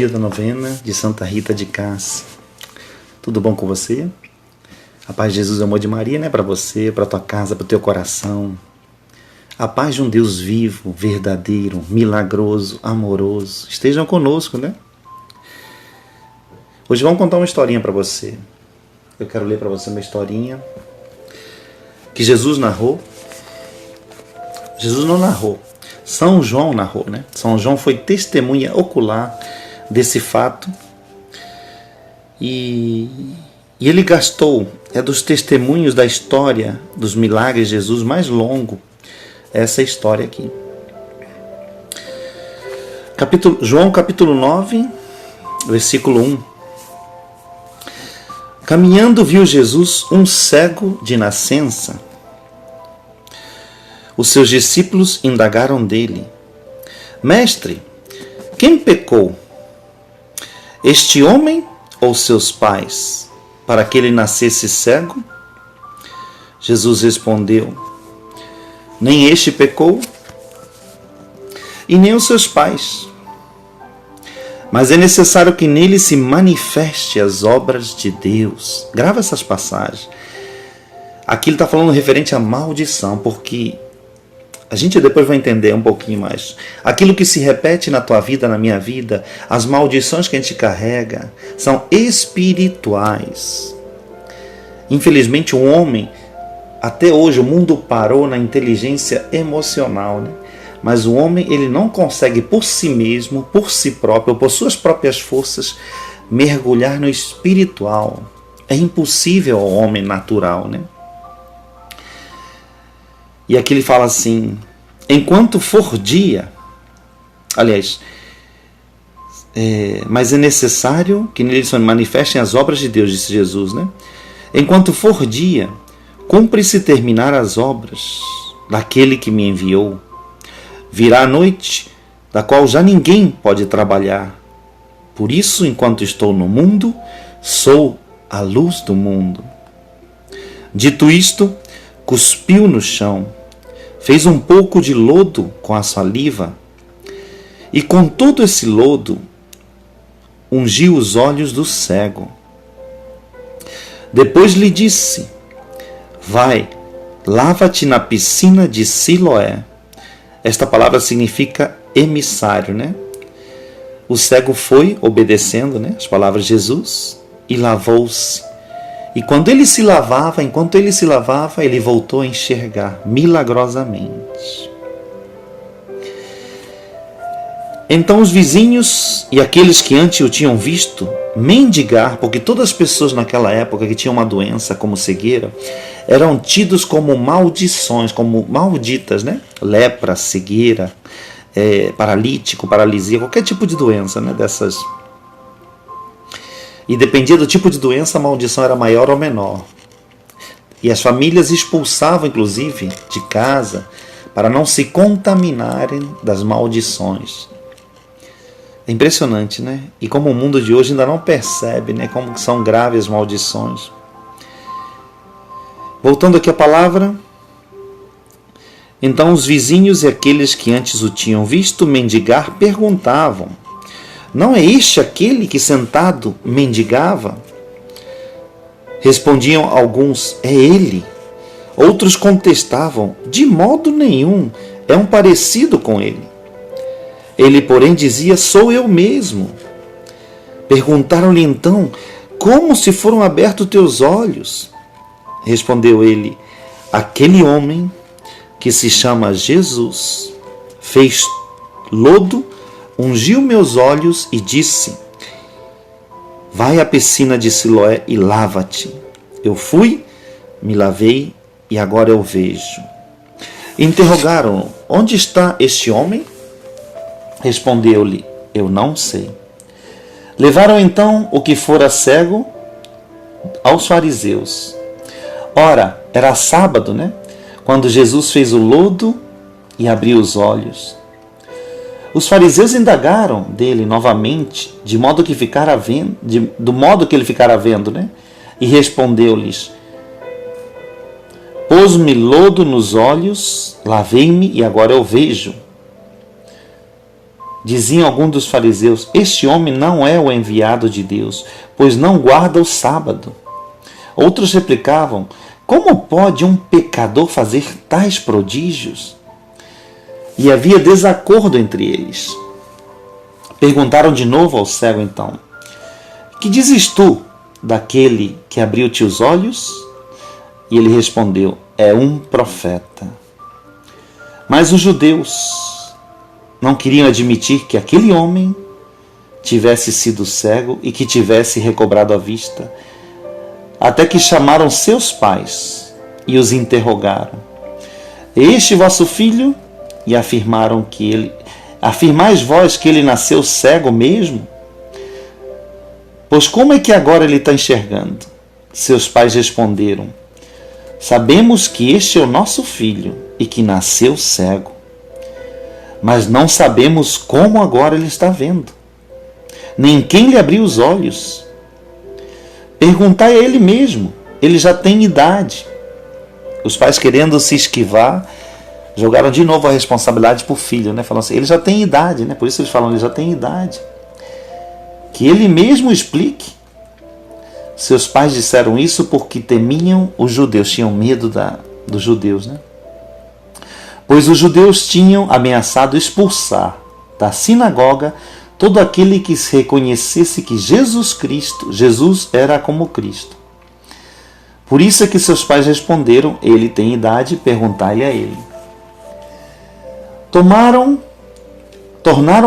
dia da novena de Santa Rita de Cássia. Tudo bom com você? A paz de Jesus e o amor de Maria, né? Para você, para tua casa, para o teu coração. A paz de um Deus vivo, verdadeiro, milagroso, amoroso. Estejam conosco, né? Hoje vamos contar uma historinha para você. Eu quero ler para você uma historinha que Jesus narrou. Jesus não narrou. São João narrou, né? São João foi testemunha ocular desse fato e ele gastou, dos testemunhos da história dos milagres de Jesus mais longo, essa história aqui. João capítulo 9, versículo 1. Caminhando viu Jesus um cego de nascença. Os seus discípulos indagaram dele: Mestre, quem pecou? Este homem ou seus pais, para que ele nascesse cego? Jesus respondeu: Nem este pecou, e nem os seus pais. Mas é necessário que nele se manifeste as obras de Deus. Grava essas passagens. Aqui ele está falando referente à maldição, porque a gente depois vai entender um pouquinho mais. Aquilo que se repete na tua vida, na minha vida, as maldições que a gente carrega, são espirituais. Infelizmente o homem, até hoje o mundo parou na inteligência emocional, né? Mas o homem, ele não consegue por si mesmo, por si próprio, por suas próprias forças, mergulhar no espiritual. É impossível ao homem natural, né? E aqui ele fala assim: enquanto for dia, aliás, mas é necessário que nele se manifestem as obras de Deus, disse Jesus, né? Enquanto for dia, cumpre-se terminar as obras daquele que me enviou. Virá a noite, da qual já ninguém pode trabalhar. Por isso, enquanto estou no mundo, sou a luz do mundo. Dito isto, cuspiu no chão, fez um pouco de lodo com a saliva, e com todo esse lodo, ungiu os olhos do cego. Depois lhe disse: Vai, lava-te na piscina de Siloé. Esta palavra significa emissário, né? O cego foi obedecendo, né, as palavras de Jesus e lavou-se. E enquanto ele se lavava, ele voltou a enxergar milagrosamente. Então os vizinhos e aqueles que antes o tinham visto mendigar, porque todas as pessoas naquela época que tinham uma doença como cegueira eram tidos como maldições, como malditas, né? Lepra, cegueira, paralítico, paralisia, qualquer tipo de doença, né? Dessas. E dependia do tipo de doença, a maldição era maior ou menor. E as famílias expulsavam, inclusive, de casa para não se contaminarem das maldições. É impressionante, né? E como o mundo de hoje ainda não percebe, né, como são graves as maldições. Voltando aqui à palavra. Então os vizinhos e aqueles que antes o tinham visto mendigar perguntavam: Não é este aquele que sentado mendigava? Respondiam alguns: É ele. Outros contestavam: De modo nenhum, é um parecido com ele. Ele, porém, dizia: Sou eu mesmo. Perguntaram-lhe então: Como se foram abertos teus olhos? Respondeu ele: Aquele homem que se chama Jesus fez lodo, ungiu meus olhos e disse: Vai à piscina de Siloé e lava-te. Eu fui, me lavei e agora eu vejo. Interrogaram-no: Onde está este homem? Respondeu-lhe: Eu não sei. Levaram então o que fora cego aos fariseus. Ora, era sábado, né? Quando Jesus fez o lodo e abriu os olhos. Os fariseus indagaram dele novamente, do modo que ele ficara vendo, né? E respondeu-lhes: Pôs-me lodo nos olhos, lavei-me e agora eu vejo. Diziam alguns dos fariseus: este homem não é o enviado de Deus, pois não guarda o sábado. Outros replicavam: como pode um pecador fazer tais prodígios? E havia desacordo entre eles. Perguntaram de novo ao cego então: que dizes tu daquele que abriu-te os olhos? E ele respondeu: é um profeta. Mas os judeus não queriam admitir que aquele homem tivesse sido cego e que tivesse recobrado a vista, até que chamaram seus pais e os interrogaram: este vosso filho? E afirmaram que ele... Afirmais vós que ele nasceu cego mesmo? Pois como é que agora ele está enxergando? Seus pais responderam: sabemos que este é o nosso filho e que nasceu cego, mas não sabemos como agora ele está vendo, nem quem lhe abriu os olhos. Perguntai a ele mesmo, ele já tem idade. Os pais, querendo se esquivar, jogaram de novo a responsabilidade para o filho, né? Falando assim, ele já tem idade, né? Por isso eles falam, ele já tem idade. Que ele mesmo explique. Seus pais disseram isso porque temiam os judeus, tinham medo dos judeus, né? Pois os judeus tinham ameaçado expulsar da sinagoga todo aquele que se reconhecesse que Jesus era como Cristo. Por isso é que seus pais responderam: ele tem idade, perguntai-lhe a ele. Tornaram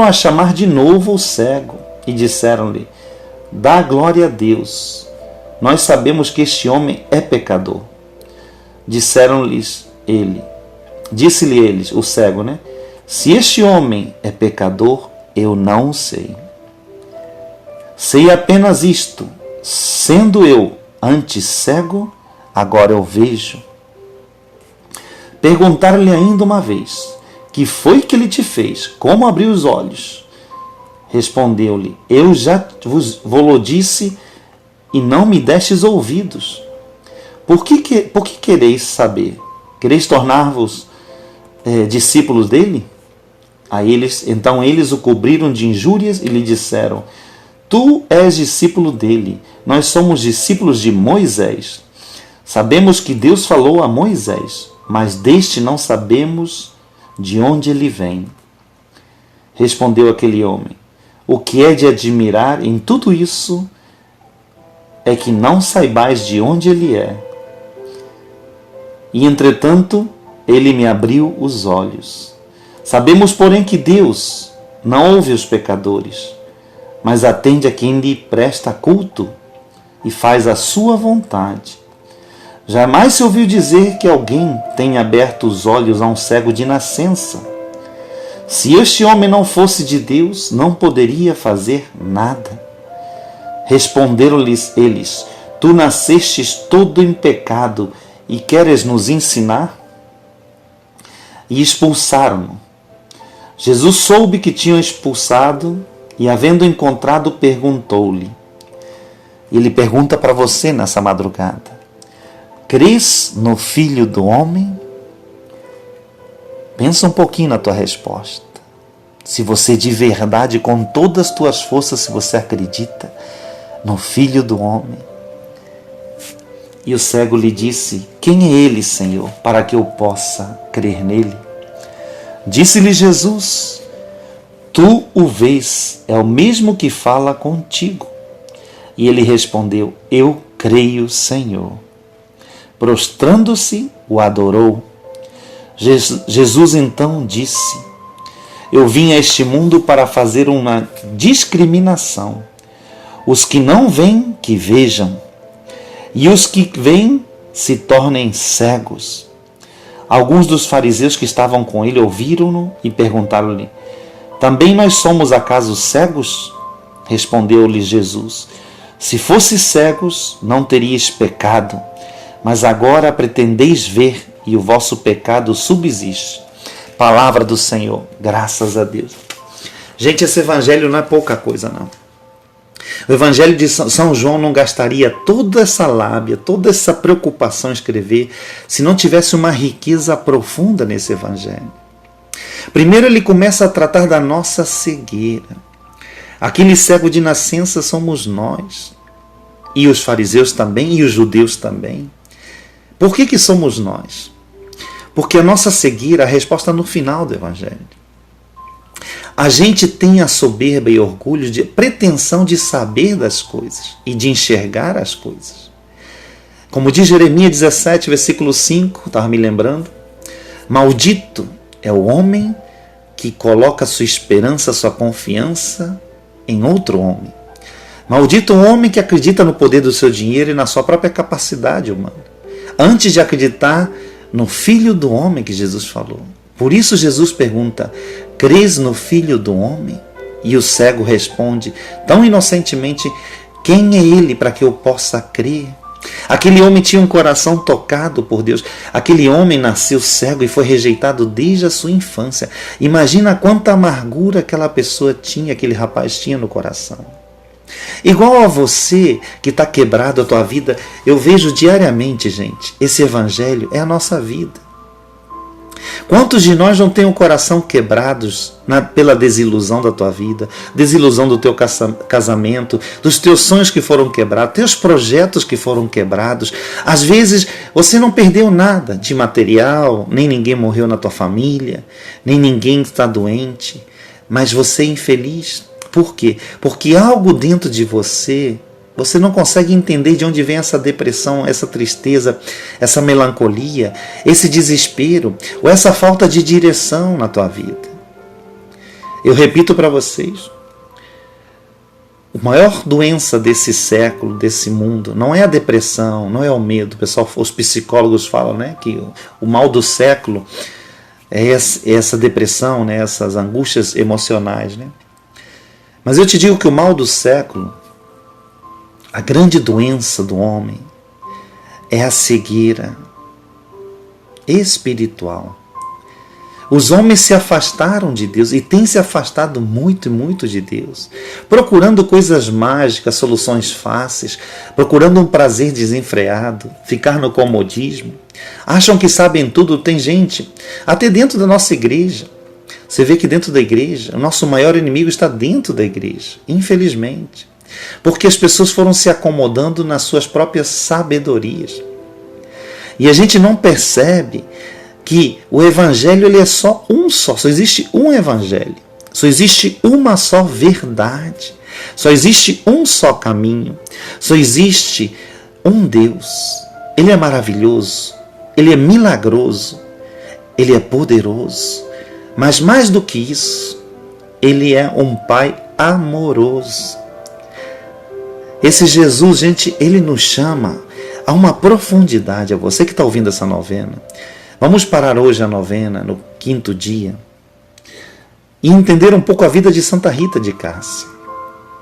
a chamar de novo o cego e disseram-lhe: dá glória a Deus, nós sabemos que este homem é pecador. Disse-lhe eles, o cego, né? Se este homem é pecador, eu não o sei. Sei apenas isto: sendo eu antes cego, agora eu vejo. Perguntaram-lhe ainda uma vez: que foi que ele te fez? Como abriu os olhos? Respondeu-lhe: eu já vos disse e não me destes ouvidos. Por que quereis saber? Quereis tornar-vos discípulos dele? Então eles o cobriram de injúrias e lhe disseram: tu és discípulo dele, nós somos discípulos de Moisés. Sabemos que Deus falou a Moisés, mas deste não sabemos de onde ele vem. Respondeu aquele homem: o que é de admirar em tudo isso é que não saibais de onde ele é. E entretanto, ele me abriu os olhos. Sabemos, porém, que Deus não ouve os pecadores, mas atende a quem lhe presta culto e faz a sua vontade. Jamais se ouviu dizer que alguém tenha aberto os olhos a um cego de nascença. Se este homem não fosse de Deus, não poderia fazer nada. Responderam-lhes eles: tu nascestes todo em pecado e queres nos ensinar? E expulsaram-no. Jesus soube que tinham expulsado e, havendo encontrado, perguntou-lhe. Ele pergunta para você nessa madrugada: crês no Filho do Homem? Pensa um pouquinho na tua resposta. Se você de verdade, com todas as tuas forças, se você acredita no Filho do Homem. E o cego lhe disse: quem é ele, Senhor, para que eu possa crer nele? Disse-lhe Jesus: tu o vês, é o mesmo que fala contigo. E ele respondeu: eu creio, Senhor. Prostrando-se, o adorou. Jesus então disse: eu vim a este mundo para fazer uma discriminação. Os que não veem, que vejam, e os que veem se tornem cegos. Alguns dos fariseus que estavam com ele ouviram-no e perguntaram-lhe: também nós somos acaso cegos? Respondeu-lhe Jesus: se fosses cegos, não teríeis pecado, mas agora pretendeis ver e o vosso pecado subsiste. Palavra do Senhor, graças a Deus. Gente, esse evangelho não é pouca coisa, não. O evangelho de São João não gastaria toda essa lábia, toda essa preocupação em escrever, se não tivesse uma riqueza profunda nesse evangelho. Primeiro ele começa a tratar da nossa cegueira. Aquele cego de nascença somos nós. E os fariseus também, e os judeus também. Por que somos nós? Porque a nossa cegueira, a resposta no final do Evangelho. A gente tem a soberba e orgulho de pretensão de saber das coisas e de enxergar as coisas. Como diz Jeremias 17, versículo 5, estava me lembrando, maldito é o homem que coloca sua esperança, sua confiança em outro homem. Maldito o homem que acredita no poder do seu dinheiro e na sua própria capacidade humana, antes de acreditar no Filho do Homem que Jesus falou. Por isso Jesus pergunta, crês no Filho do Homem? E o cego responde, tão inocentemente, quem é ele para que eu possa crer? Aquele homem tinha um coração tocado por Deus. Aquele homem nasceu cego e foi rejeitado desde a sua infância. Imagina quanta amargura aquela pessoa tinha, aquele rapaz tinha no coração. Igual a você que está quebrado a tua vida, eu vejo diariamente, gente, esse evangelho é a nossa vida. Quantos de nós não têm o coração quebrados pela desilusão da tua vida, desilusão do teu casamento, dos teus sonhos que foram quebrados, teus projetos que foram quebrados? Às vezes você não perdeu nada de material, nem ninguém morreu na tua família, nem ninguém está doente, mas você é infeliz. Por quê? Porque algo dentro de você não consegue entender de onde vem essa depressão, essa tristeza, essa melancolia, esse desespero, ou essa falta de direção na tua vida. Eu repito para vocês, a maior doença desse século, desse mundo, não é a depressão, não é o medo. Pessoal, os psicólogos falam, né, que o mal do século é essa depressão, né, essas angústias emocionais, né? Mas eu te digo que o mal do século, a grande doença do homem, é a cegueira espiritual. Os homens se afastaram de Deus e têm se afastado muito, muito de Deus, procurando coisas mágicas, soluções fáceis, procurando um prazer desenfreado, ficar no comodismo. Acham que sabem tudo. Tem gente, até dentro da nossa igreja. Você vê que dentro da igreja, o nosso maior inimigo está dentro da igreja, infelizmente. Porque as pessoas foram se acomodando nas suas próprias sabedorias. E a gente não percebe que o evangelho ele é só existe um evangelho, só existe uma só verdade, só existe um só caminho, só existe um Deus. Ele é maravilhoso, ele é milagroso, ele é poderoso, mas mais do que isso, ele é um Pai amoroso. Esse Jesus, gente, ele nos chama a uma profundidade. A você que está ouvindo essa novena, vamos parar hoje a novena, no 5º dia, e entender um pouco a vida de Santa Rita de Cássia.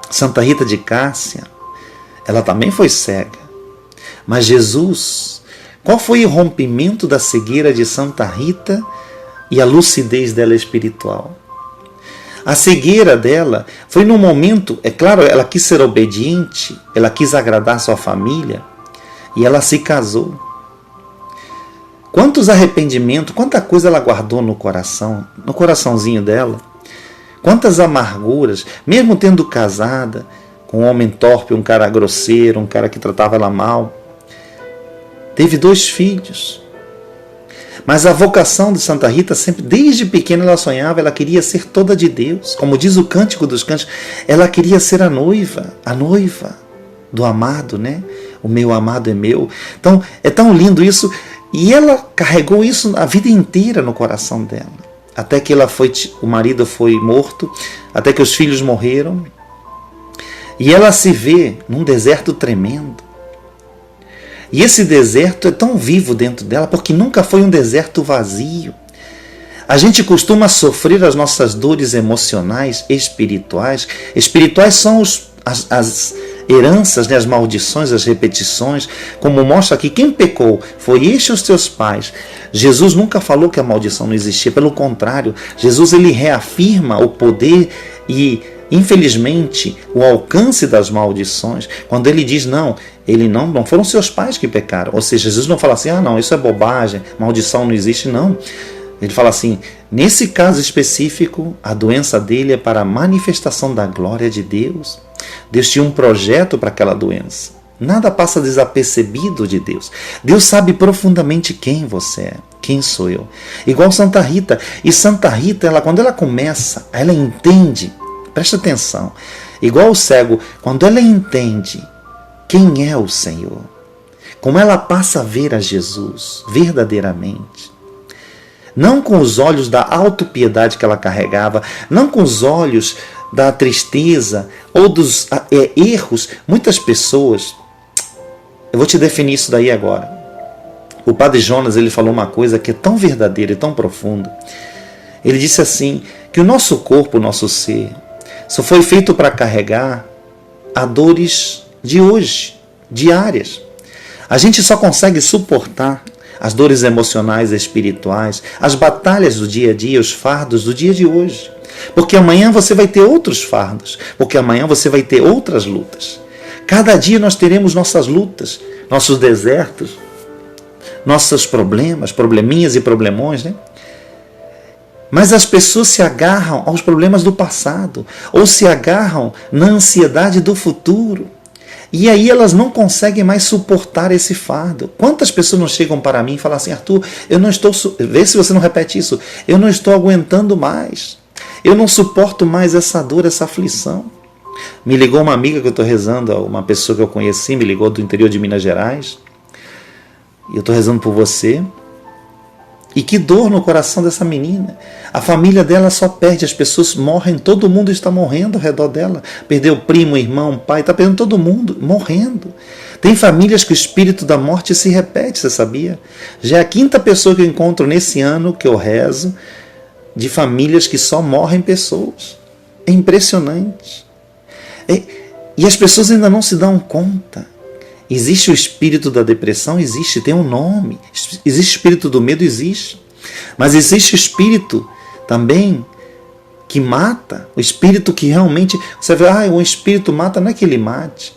Santa Rita de Cássia, ela também foi cega. Mas Jesus, qual foi o rompimento da cegueira de Santa Rita e a lucidez dela espiritual? A cegueira dela foi num momento, é claro, ela quis ser obediente, ela quis agradar sua família e ela se casou. Quantos arrependimentos, quanta coisa ela guardou no coração, no coraçãozinho dela. Quantas amarguras, mesmo tendo casada com um homem torpe, um cara grosseiro, um cara que tratava ela mal. Teve 2 filhos. Mas a vocação de Santa Rita, sempre, desde pequena ela sonhava, ela queria ser toda de Deus. Como diz o Cântico dos Cânticos, ela queria ser a noiva do amado, né? O meu amado é meu. Então, é tão lindo isso. E ela carregou isso a vida inteira no coração dela. Até que o marido foi morto, até que os filhos morreram. E ela se vê num deserto tremendo. E esse deserto é tão vivo dentro dela, porque nunca foi um deserto vazio. A gente costuma sofrer as nossas dores emocionais, espirituais. Espirituais são as heranças, né, as maldições, as repetições. Como mostra aqui, quem pecou foi este os teus pais. Jesus nunca falou que a maldição não existia. Pelo contrário, Jesus ele reafirma o poder e, infelizmente, o alcance das maldições, quando ele diz não foram seus pais que pecaram. Ou seja, Jesus não fala assim, não, isso é bobagem, maldição não existe, não. Ele fala assim, nesse caso específico, a doença dele é para a manifestação da glória de Deus. Deus tinha um projeto para aquela doença. Nada passa desapercebido de Deus. Deus sabe profundamente quem você é, quem sou eu. Igual Santa Rita. E Santa Rita, quando ela começa, ela entende, presta atenção, igual o cego, quando ela entende quem é o Senhor, como ela passa a ver a Jesus verdadeiramente, não com os olhos da autopiedade que ela carregava, não com os olhos da tristeza ou dos erros. Muitas pessoas, eu vou te definir isso daí agora. O Padre Jonas, ele falou uma coisa que é tão verdadeira e tão profunda. Ele disse assim, que o nosso corpo, o nosso ser, só foi feito para carregar as dores de hoje, diárias. A gente só consegue suportar as dores emocionais e espirituais, as batalhas do dia a dia, os fardos do dia de hoje. Porque amanhã você vai ter outros fardos, porque amanhã você vai ter outras lutas. Cada dia nós teremos nossas lutas, nossos desertos, nossos problemas, probleminhas e problemões, né? Mas as pessoas se agarram aos problemas do passado, ou se agarram na ansiedade do futuro. E aí elas não conseguem mais suportar esse fardo. Quantas pessoas não chegam para mim e falam assim, Arthur, eu não estou... Vê se você não repete isso. Eu não estou aguentando mais. Eu não suporto mais essa dor, essa aflição. Me ligou uma amiga que eu estou rezando, uma pessoa que eu conheci, me ligou do interior de Minas Gerais. E eu estou rezando por você. E que dor no coração dessa menina. A família dela só perde, as pessoas morrem, todo mundo está morrendo ao redor dela. Perdeu primo, irmão, pai, está perdendo todo mundo, morrendo. Tem famílias que o espírito da morte se repete, você sabia? Já é a 5ª pessoa que eu encontro nesse ano que eu rezo, de famílias que só morrem pessoas. É impressionante. E as pessoas ainda não se dão conta. Existe o espírito da depressão? Existe, tem um nome. Existe o espírito do medo? Existe. Mas existe o espírito também que mata, o espírito que realmente... Você vê, o espírito mata, não é que ele mate.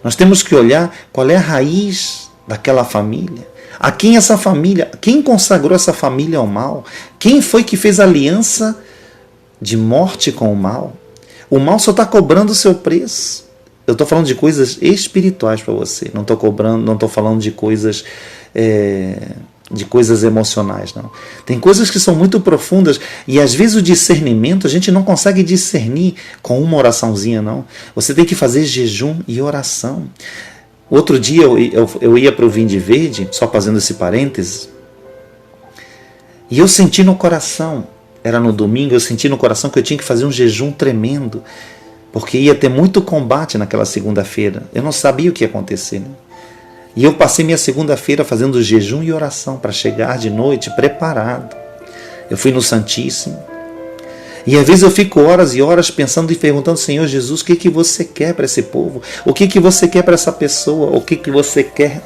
Nós temos que olhar qual é a raiz daquela família. A quem essa família, quem consagrou essa família ao mal? Quem foi que fez aliança de morte com o mal? O mal só está cobrando o seu preço. Eu estou falando de coisas espirituais para você. Não estou cobrando, não estou falando de coisas emocionais, não. Tem coisas que são muito profundas e às vezes o discernimento a gente não consegue discernir com uma oraçãozinha, não. Você tem que fazer jejum e oração. Outro dia eu ia para o Vinde Verde, só fazendo esse parênteses, e eu senti no coração, era no domingo, eu senti no coração que eu tinha que fazer um jejum tremendo, porque ia ter muito combate naquela segunda-feira. Eu não sabia o que ia acontecer, né? E eu passei minha segunda-feira fazendo jejum e oração para chegar de noite preparado. Eu fui no Santíssimo. E às vezes eu fico horas e horas pensando e perguntando, Senhor Jesus, o que você quer para esse povo? O que você quer para essa pessoa? O que você quer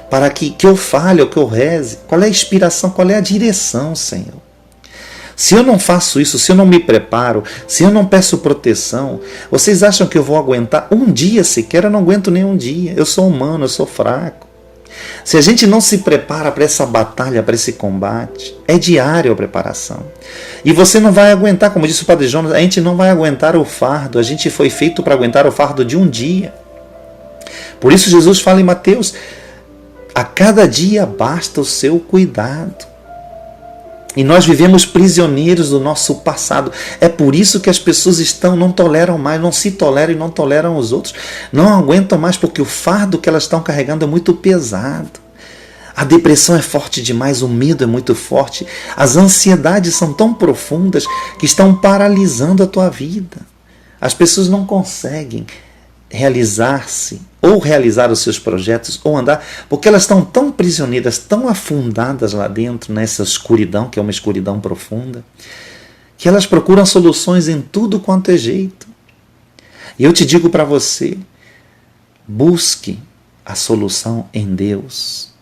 para que eu fale, ou que eu reze? Qual é a inspiração? Qual é a direção, Senhor? Se eu não faço isso, se eu não me preparo, se eu não peço proteção, vocês acham que eu vou aguentar um dia sequer? Eu não aguento nem um dia. Eu sou humano, eu sou fraco. Se a gente não se prepara para essa batalha, para esse combate, é diária a preparação. E você não vai aguentar, como disse o Padre Jonas, a gente não vai aguentar o fardo. A gente foi feito para aguentar o fardo de um dia. Por isso Jesus fala em Mateus, a cada dia basta o seu cuidado. E nós vivemos prisioneiros do nosso passado. É por isso que as pessoas não toleram mais, não se toleram e não toleram os outros. Não aguentam mais porque o fardo que elas estão carregando é muito pesado. A depressão é forte demais, o medo é muito forte. As ansiedades são tão profundas que estão paralisando a tua vida. As pessoas não conseguem realizar-se, ou realizar os seus projetos, ou andar, porque elas estão tão prisioneiras, tão afundadas lá dentro, nessa escuridão, que é uma escuridão profunda, que elas procuram soluções em tudo quanto é jeito. E eu te digo para você, busque a solução em Deus.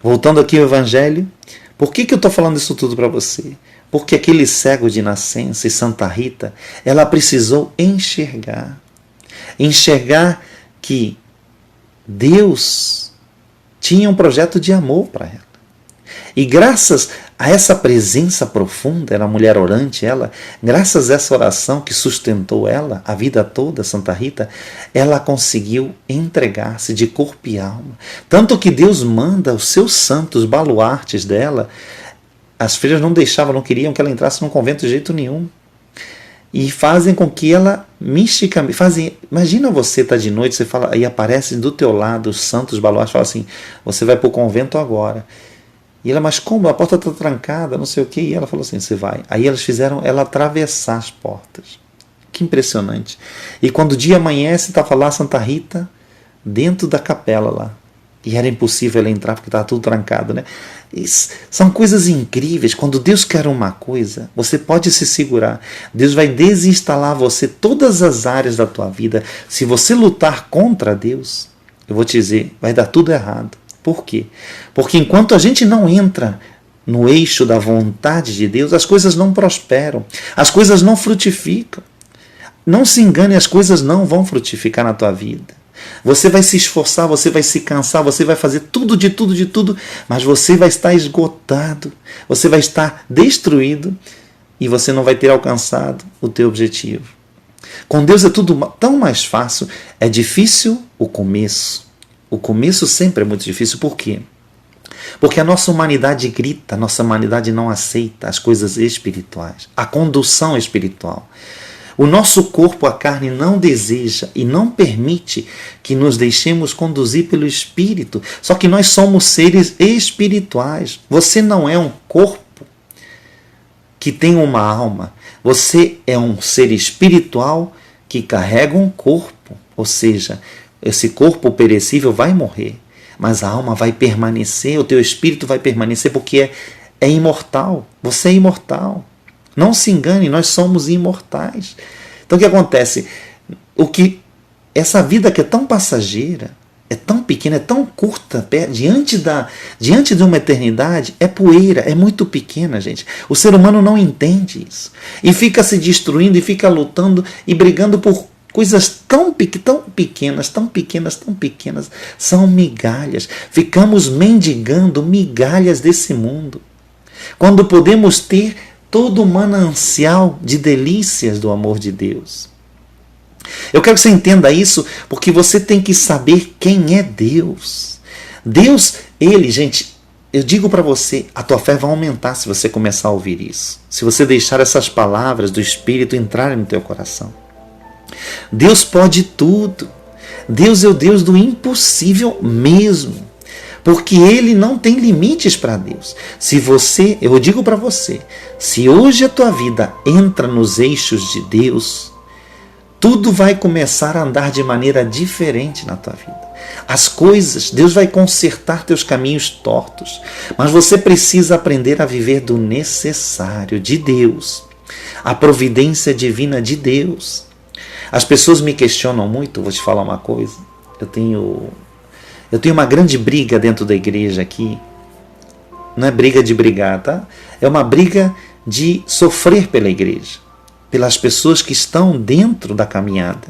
Voltando aqui ao Evangelho, por que eu estou falando isso tudo para você? Porque aquele cego de nascença, e Santa Rita, ela precisou enxergar que Deus tinha um projeto de amor para ela. E graças a essa presença profunda, era uma mulher orante, graças a essa oração que sustentou ela a vida toda, Santa Rita, ela conseguiu entregar-se de corpo e alma. Tanto que Deus manda os seus santos baluartes dela. As freiras não deixavam, não queriam que ela entrasse num convento de jeito nenhum. E fazem com que ela misticamente... Imagina você estar de noite, você fala, e aparecem do teu lado os santos baluartes, falam assim, você vai para o convento agora. E ela, mas como? A porta está trancada, não sei o quê. E ela falou assim, você vai. Aí elas fizeram ela atravessar as portas. Que impressionante. E quando o dia amanhece, estava lá Santa Rita, dentro da capela lá. E era impossível ela entrar, porque estava tudo trancado, né? São coisas incríveis. Quando Deus quer uma coisa, você pode se segurar. Deus vai desinstalar você todas as áreas da tua vida. Se você lutar contra Deus, eu vou te dizer, vai dar tudo errado. Por quê? Porque enquanto a gente não entra no eixo da vontade de Deus, as coisas não prosperam, as coisas não frutificam. Não se engane, as coisas não vão frutificar na tua vida. Você vai se esforçar, você vai se cansar, você vai fazer tudo, mas você vai estar esgotado, você vai estar destruído e você não vai ter alcançado o teu objetivo. Com Deus é tudo tão mais fácil. É difícil o começo. O começo sempre é muito difícil. Por quê? Porque a nossa humanidade grita, a nossa humanidade não aceita as coisas espirituais, a condução espiritual. O nosso corpo, a carne, não deseja e não permite que nos deixemos conduzir pelo Espírito. Só que nós somos seres espirituais. Você não é um corpo que tem uma alma. Você é um ser espiritual que carrega um corpo. Ou seja, esse corpo perecível vai morrer, mas a alma vai permanecer, o teu espírito vai permanecer, porque é imortal. Você é imortal. Não se engane, nós somos imortais. Então o que acontece? Essa vida que é tão passageira, é tão pequena, é tão curta, diante de uma eternidade, é poeira, é muito pequena, gente. O ser humano não entende isso. E fica se destruindo, e fica lutando e brigando por coisas tão pequenas, são migalhas. Ficamos mendigando migalhas desse mundo, quando podemos ter todo o manancial de delícias do amor de Deus. Eu quero que você entenda isso, porque você tem que saber quem é Deus. Deus, Ele, gente, eu digo para você, a tua fé vai aumentar se você começar a ouvir isso. Se você deixar essas palavras do Espírito entrarem no teu coração. Deus pode tudo. Deus é o Deus do impossível mesmo. Porque Ele não tem limites para Deus. Eu digo para você, se hoje a tua vida entra nos eixos de Deus, tudo vai começar a andar de maneira diferente na tua vida. As coisas, Deus vai consertar teus caminhos tortos, mas você precisa aprender a viver do necessário de Deus, a providência divina de Deus. As pessoas me questionam muito, vou te falar uma coisa, eu tenho uma grande briga dentro da igreja aqui. Não é briga de brigar, tá? É uma briga de sofrer pela igreja, pelas pessoas que estão dentro da caminhada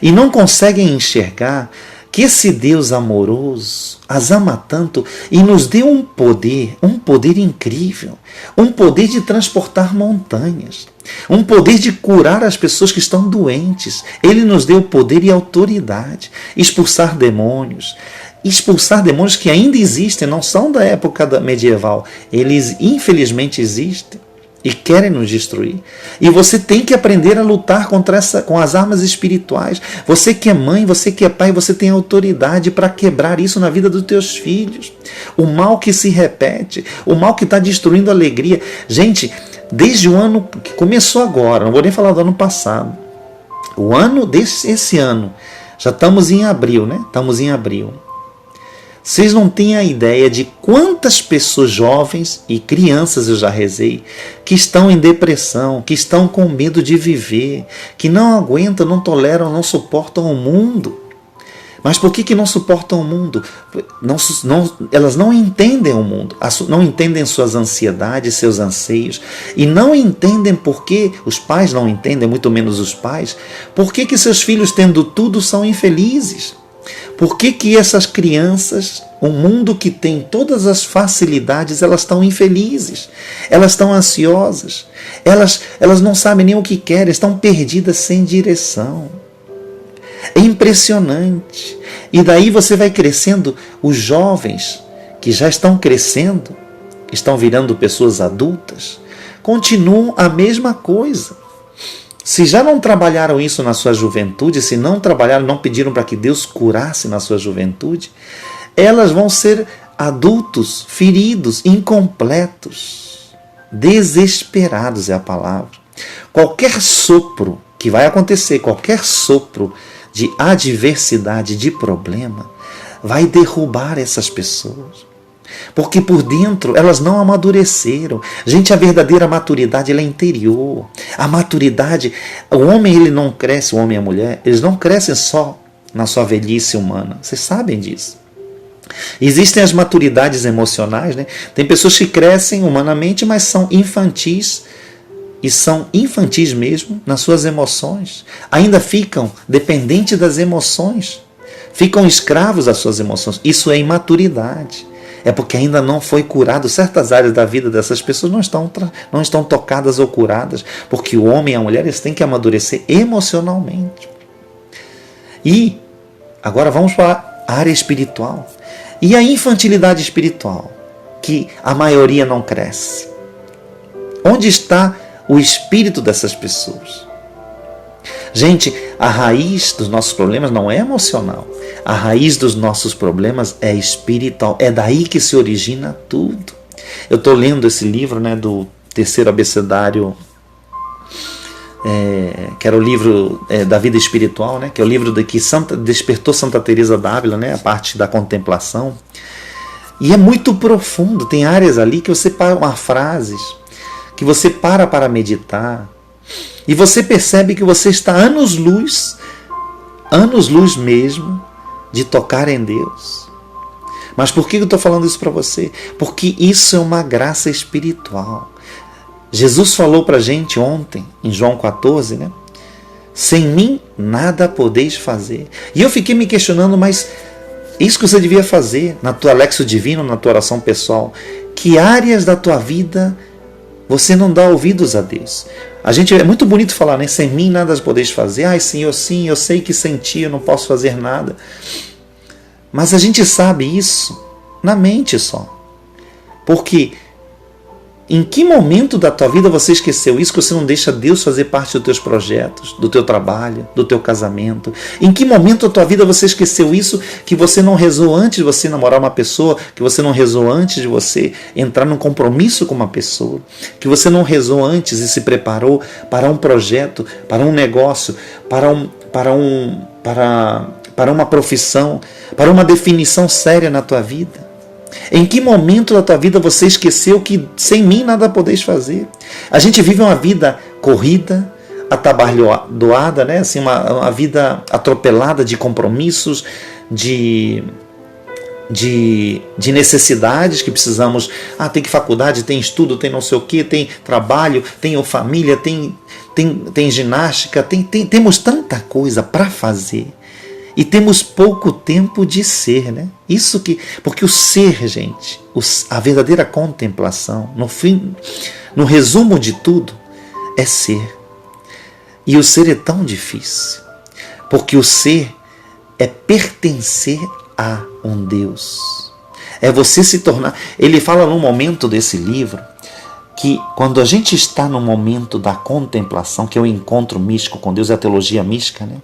e não conseguem enxergar que esse Deus amoroso as ama tanto e nos deu um poder incrível, um poder de transportar montanhas, um poder de curar as pessoas que estão doentes. Ele nos deu poder e autoridade, expulsar demônios que ainda existem, não são da época medieval, eles infelizmente existem e querem nos destruir. E você tem que aprender a lutar com as armas espirituais. Você que é mãe, você que é pai, você tem autoridade para quebrar isso na vida dos teus filhos. O mal que se repete, o mal que está destruindo a alegria. Gente, desde o ano que começou agora, não vou nem falar do ano passado, esse ano, já estamos em abril, né? Estamos em abril. Vocês não têm a ideia de quantas pessoas jovens e crianças eu já rezei que estão em depressão, que estão com medo de viver, que não aguentam, não toleram, não suportam o mundo. Mas por que não suportam o mundo? Elas não entendem o mundo, não entendem suas ansiedades, seus anseios, e não entendem por que, os pais não entendem, muito menos os pais, por que seus filhos, tendo tudo, são infelizes. Por que que essas crianças, um mundo que tem todas as facilidades, elas estão infelizes, elas estão ansiosas, elas não sabem nem o que querem, estão perdidas sem direção. É impressionante. E daí você vai crescendo, os jovens que já estão crescendo, estão virando pessoas adultas, continuam a mesma coisa. Se já não trabalharam isso na sua juventude, se não trabalharam, não pediram para que Deus curasse na sua juventude, elas vão ser adultos, feridos, incompletos, desesperados é a palavra. Qualquer sopro que vai acontecer, qualquer sopro de adversidade, de problema, vai derrubar essas pessoas. Porque por dentro elas não amadureceram. Gente, a verdadeira maturidade ela é interior. A maturidade, o homem ele não cresce, o homem e a mulher, eles não crescem só na sua velhice humana. Vocês sabem disso. Existem as maturidades emocionais, né? Tem pessoas que crescem humanamente, mas são infantis. E são infantis mesmo nas suas emoções. Ainda ficam dependentes das emoções. Ficam escravos das suas emoções. Isso é imaturidade. É porque ainda não foi curado. Certas áreas da vida dessas pessoas não estão tocadas ou curadas. Porque o homem e a mulher eles têm que amadurecer emocionalmente. E agora vamos para a área espiritual. E a infantilidade espiritual, que a maioria não cresce. Onde está o espírito dessas pessoas? Gente, a raiz dos nossos problemas não é emocional. A raiz dos nossos problemas é espiritual. É daí que se origina tudo. Eu estou lendo esse livro, né, do Terceiro Abecedário, que era o livro da vida espiritual, né, que é o livro que despertou Santa Teresa d'Ávila, né, a parte da contemplação. E é muito profundo. Tem áreas ali que você para, frases que você para meditar. E você percebe que você está anos-luz mesmo, de tocar em Deus. Mas por que eu estou falando isso para você? Porque isso é uma graça espiritual. Jesus falou para a gente ontem, em João 14, né? Sem mim nada podeis fazer. E eu fiquei me questionando, mas isso que você devia fazer na tua Lexio Divino, na tua oração pessoal, que áreas da tua vida você não dá ouvidos a Deus? É muito bonito falar, né? Sem mim nada podeis fazer. Ai, Senhor, sim, eu sei que sem ti eu não posso fazer nada. Mas a gente sabe isso na mente só. Porque em que momento da tua vida você esqueceu isso, que você não deixa Deus fazer parte dos teus projetos, do teu trabalho, do teu casamento? Em que momento da tua vida você esqueceu isso, que você não rezou antes de você namorar uma pessoa, que você não rezou antes de você entrar num compromisso com uma pessoa, que você não rezou antes e se preparou para um projeto, para um negócio, para uma profissão, para uma definição séria na tua vida? Em que momento da tua vida você esqueceu que sem mim nada podeis fazer? A gente vive uma vida corrida, atabalhoada, né? Assim, uma vida atropelada de compromissos, de necessidades que precisamos. Tem que faculdade, tem estudo, tem não sei o que, tem trabalho, tem família, tem ginástica, temos tanta coisa para fazer. E temos pouco tempo de ser, né? Porque o ser, gente, a verdadeira contemplação, no resumo de tudo, é ser. E o ser é tão difícil, porque o ser é pertencer a um Deus. É você se tornar... Ele fala num momento desse livro, que quando a gente está no momento da contemplação, que é o encontro místico com Deus, é a teologia mística, né?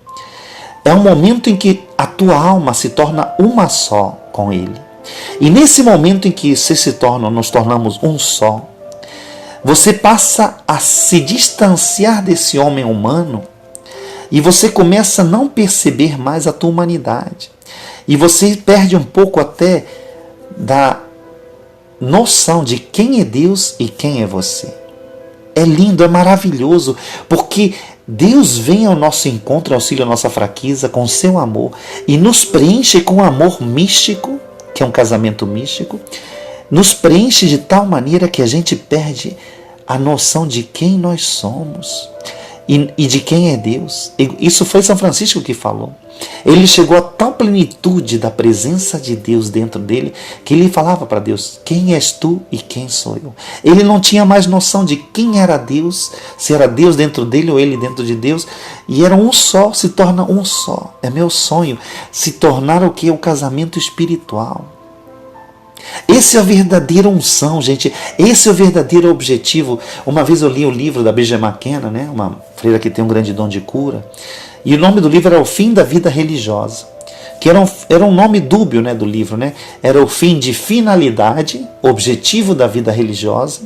É um momento em que a tua alma se torna uma só com Ele. E nesse momento em que nos tornamos um só, você passa a se distanciar desse homem humano e você começa a não perceber mais a tua humanidade. E você perde um pouco até da noção de quem é Deus e quem é você. É lindo, é maravilhoso, porque Deus vem ao nosso encontro, auxilia a nossa fraqueza com seu amor e nos preenche com um amor místico, que é um casamento místico, nos preenche de tal maneira que a gente perde a noção de quem nós somos. e de quem é Deus. Isso foi São Francisco que falou. Ele chegou a tal plenitude da presença de Deus dentro dele, que ele falava para Deus: quem és tu e quem sou eu? Ele não tinha mais noção de quem era Deus, se era Deus dentro dele ou ele dentro de Deus, e era um só, se torna um só. É meu sonho se tornar o que? O casamento espiritual. Esse é a verdadeira unção, gente. Esse é o verdadeiro objetivo. Uma vez eu li o livro da Bridget McKenna, né? Uma freira que tem um grande dom de cura. E o nome do livro era O Fim da Vida Religiosa. Que era um nome dúbio, né, do livro, né? Era o fim de finalidade, objetivo da vida religiosa.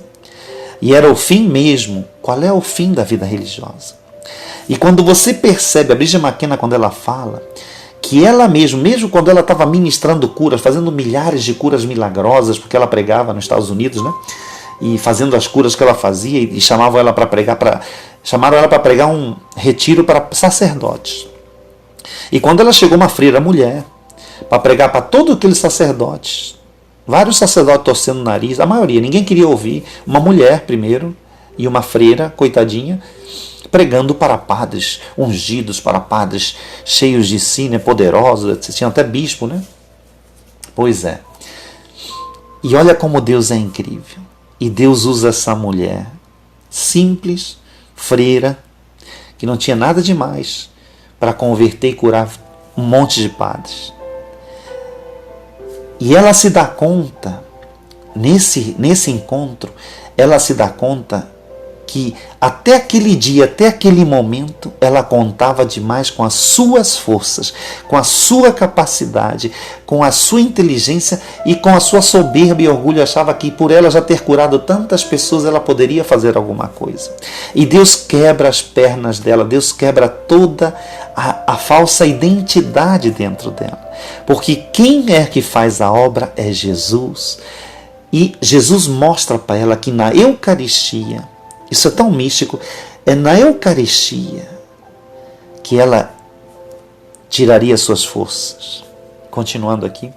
E era o fim mesmo. Qual é o fim da vida religiosa? E quando você percebe, a Bridget McKenna, quando ela fala que ela mesmo quando ela estava ministrando curas, fazendo milhares de curas milagrosas, porque ela pregava nos Estados Unidos, né? E fazendo as curas que ela fazia, e chamaram ela para pregar um retiro para sacerdotes. E quando ela chegou, uma freira mulher, para pregar para todos aqueles sacerdotes, vários sacerdotes torcendo o nariz, a maioria, ninguém queria ouvir, uma mulher primeiro, e uma freira, coitadinha, pregando para padres ungidos, para padres cheios de si, né, poderosos, tinha até bispo, né? Pois é. E olha como Deus é incrível. E Deus usa essa mulher simples, freira, que não tinha nada demais, para converter e curar um monte de padres. E ela se dá conta, nesse encontro, ela se dá conta que até aquele dia, até aquele momento, ela contava demais com as suas forças, com a sua capacidade, com a sua inteligência e com a sua soberba e orgulho. Achava que por ela já ter curado tantas pessoas, ela poderia fazer alguma coisa. E Deus quebra as pernas dela, Deus quebra toda a falsa identidade dentro dela. Porque quem é que faz a obra é Jesus. E Jesus mostra para ela que na Eucaristia, isso é tão místico, é na Eucaristia que ela tiraria suas forças. Continuando aqui.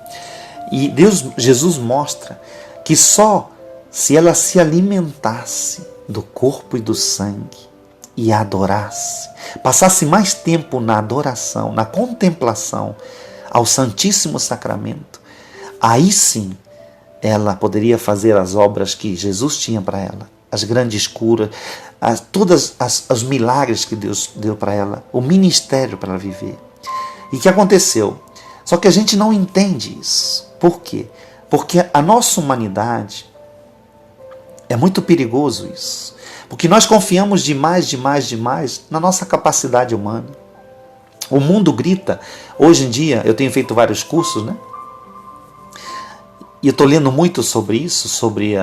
E Jesus mostra que só se ela se alimentasse do corpo e do sangue e adorasse, passasse mais tempo na adoração, na contemplação ao Santíssimo Sacramento, aí sim ela poderia fazer as obras que Jesus tinha para ela. As grandes curas, todos os milagres que Deus deu para ela, o ministério para ela viver. E que aconteceu? Só que a gente não entende isso. Por quê? Porque a nossa humanidade, é muito perigoso isso. Porque nós confiamos demais na nossa capacidade humana. O mundo grita. Hoje em dia, eu tenho feito vários cursos, né? E eu estou lendo muito sobre isso, sobre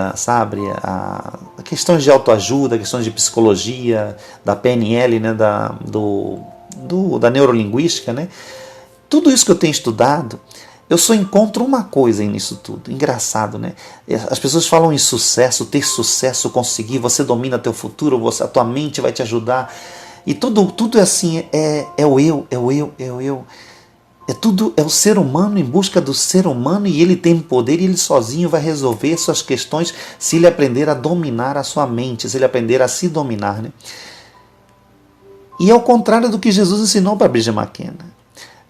questões de autoajuda, questões de psicologia, da PNL, né, da neurolinguística, né? Tudo isso que eu tenho estudado, eu só encontro uma coisa nisso tudo. Engraçado, né? As pessoas falam em sucesso, ter sucesso, conseguir, você domina teu futuro, a tua mente vai te ajudar. E tudo é assim, é o eu. É o ser humano em busca do ser humano, e ele tem poder e ele sozinho vai resolver suas questões se ele aprender a dominar a sua mente, se ele aprender a se dominar, né? E é o contrário do que Jesus ensinou para Bridget McKenna.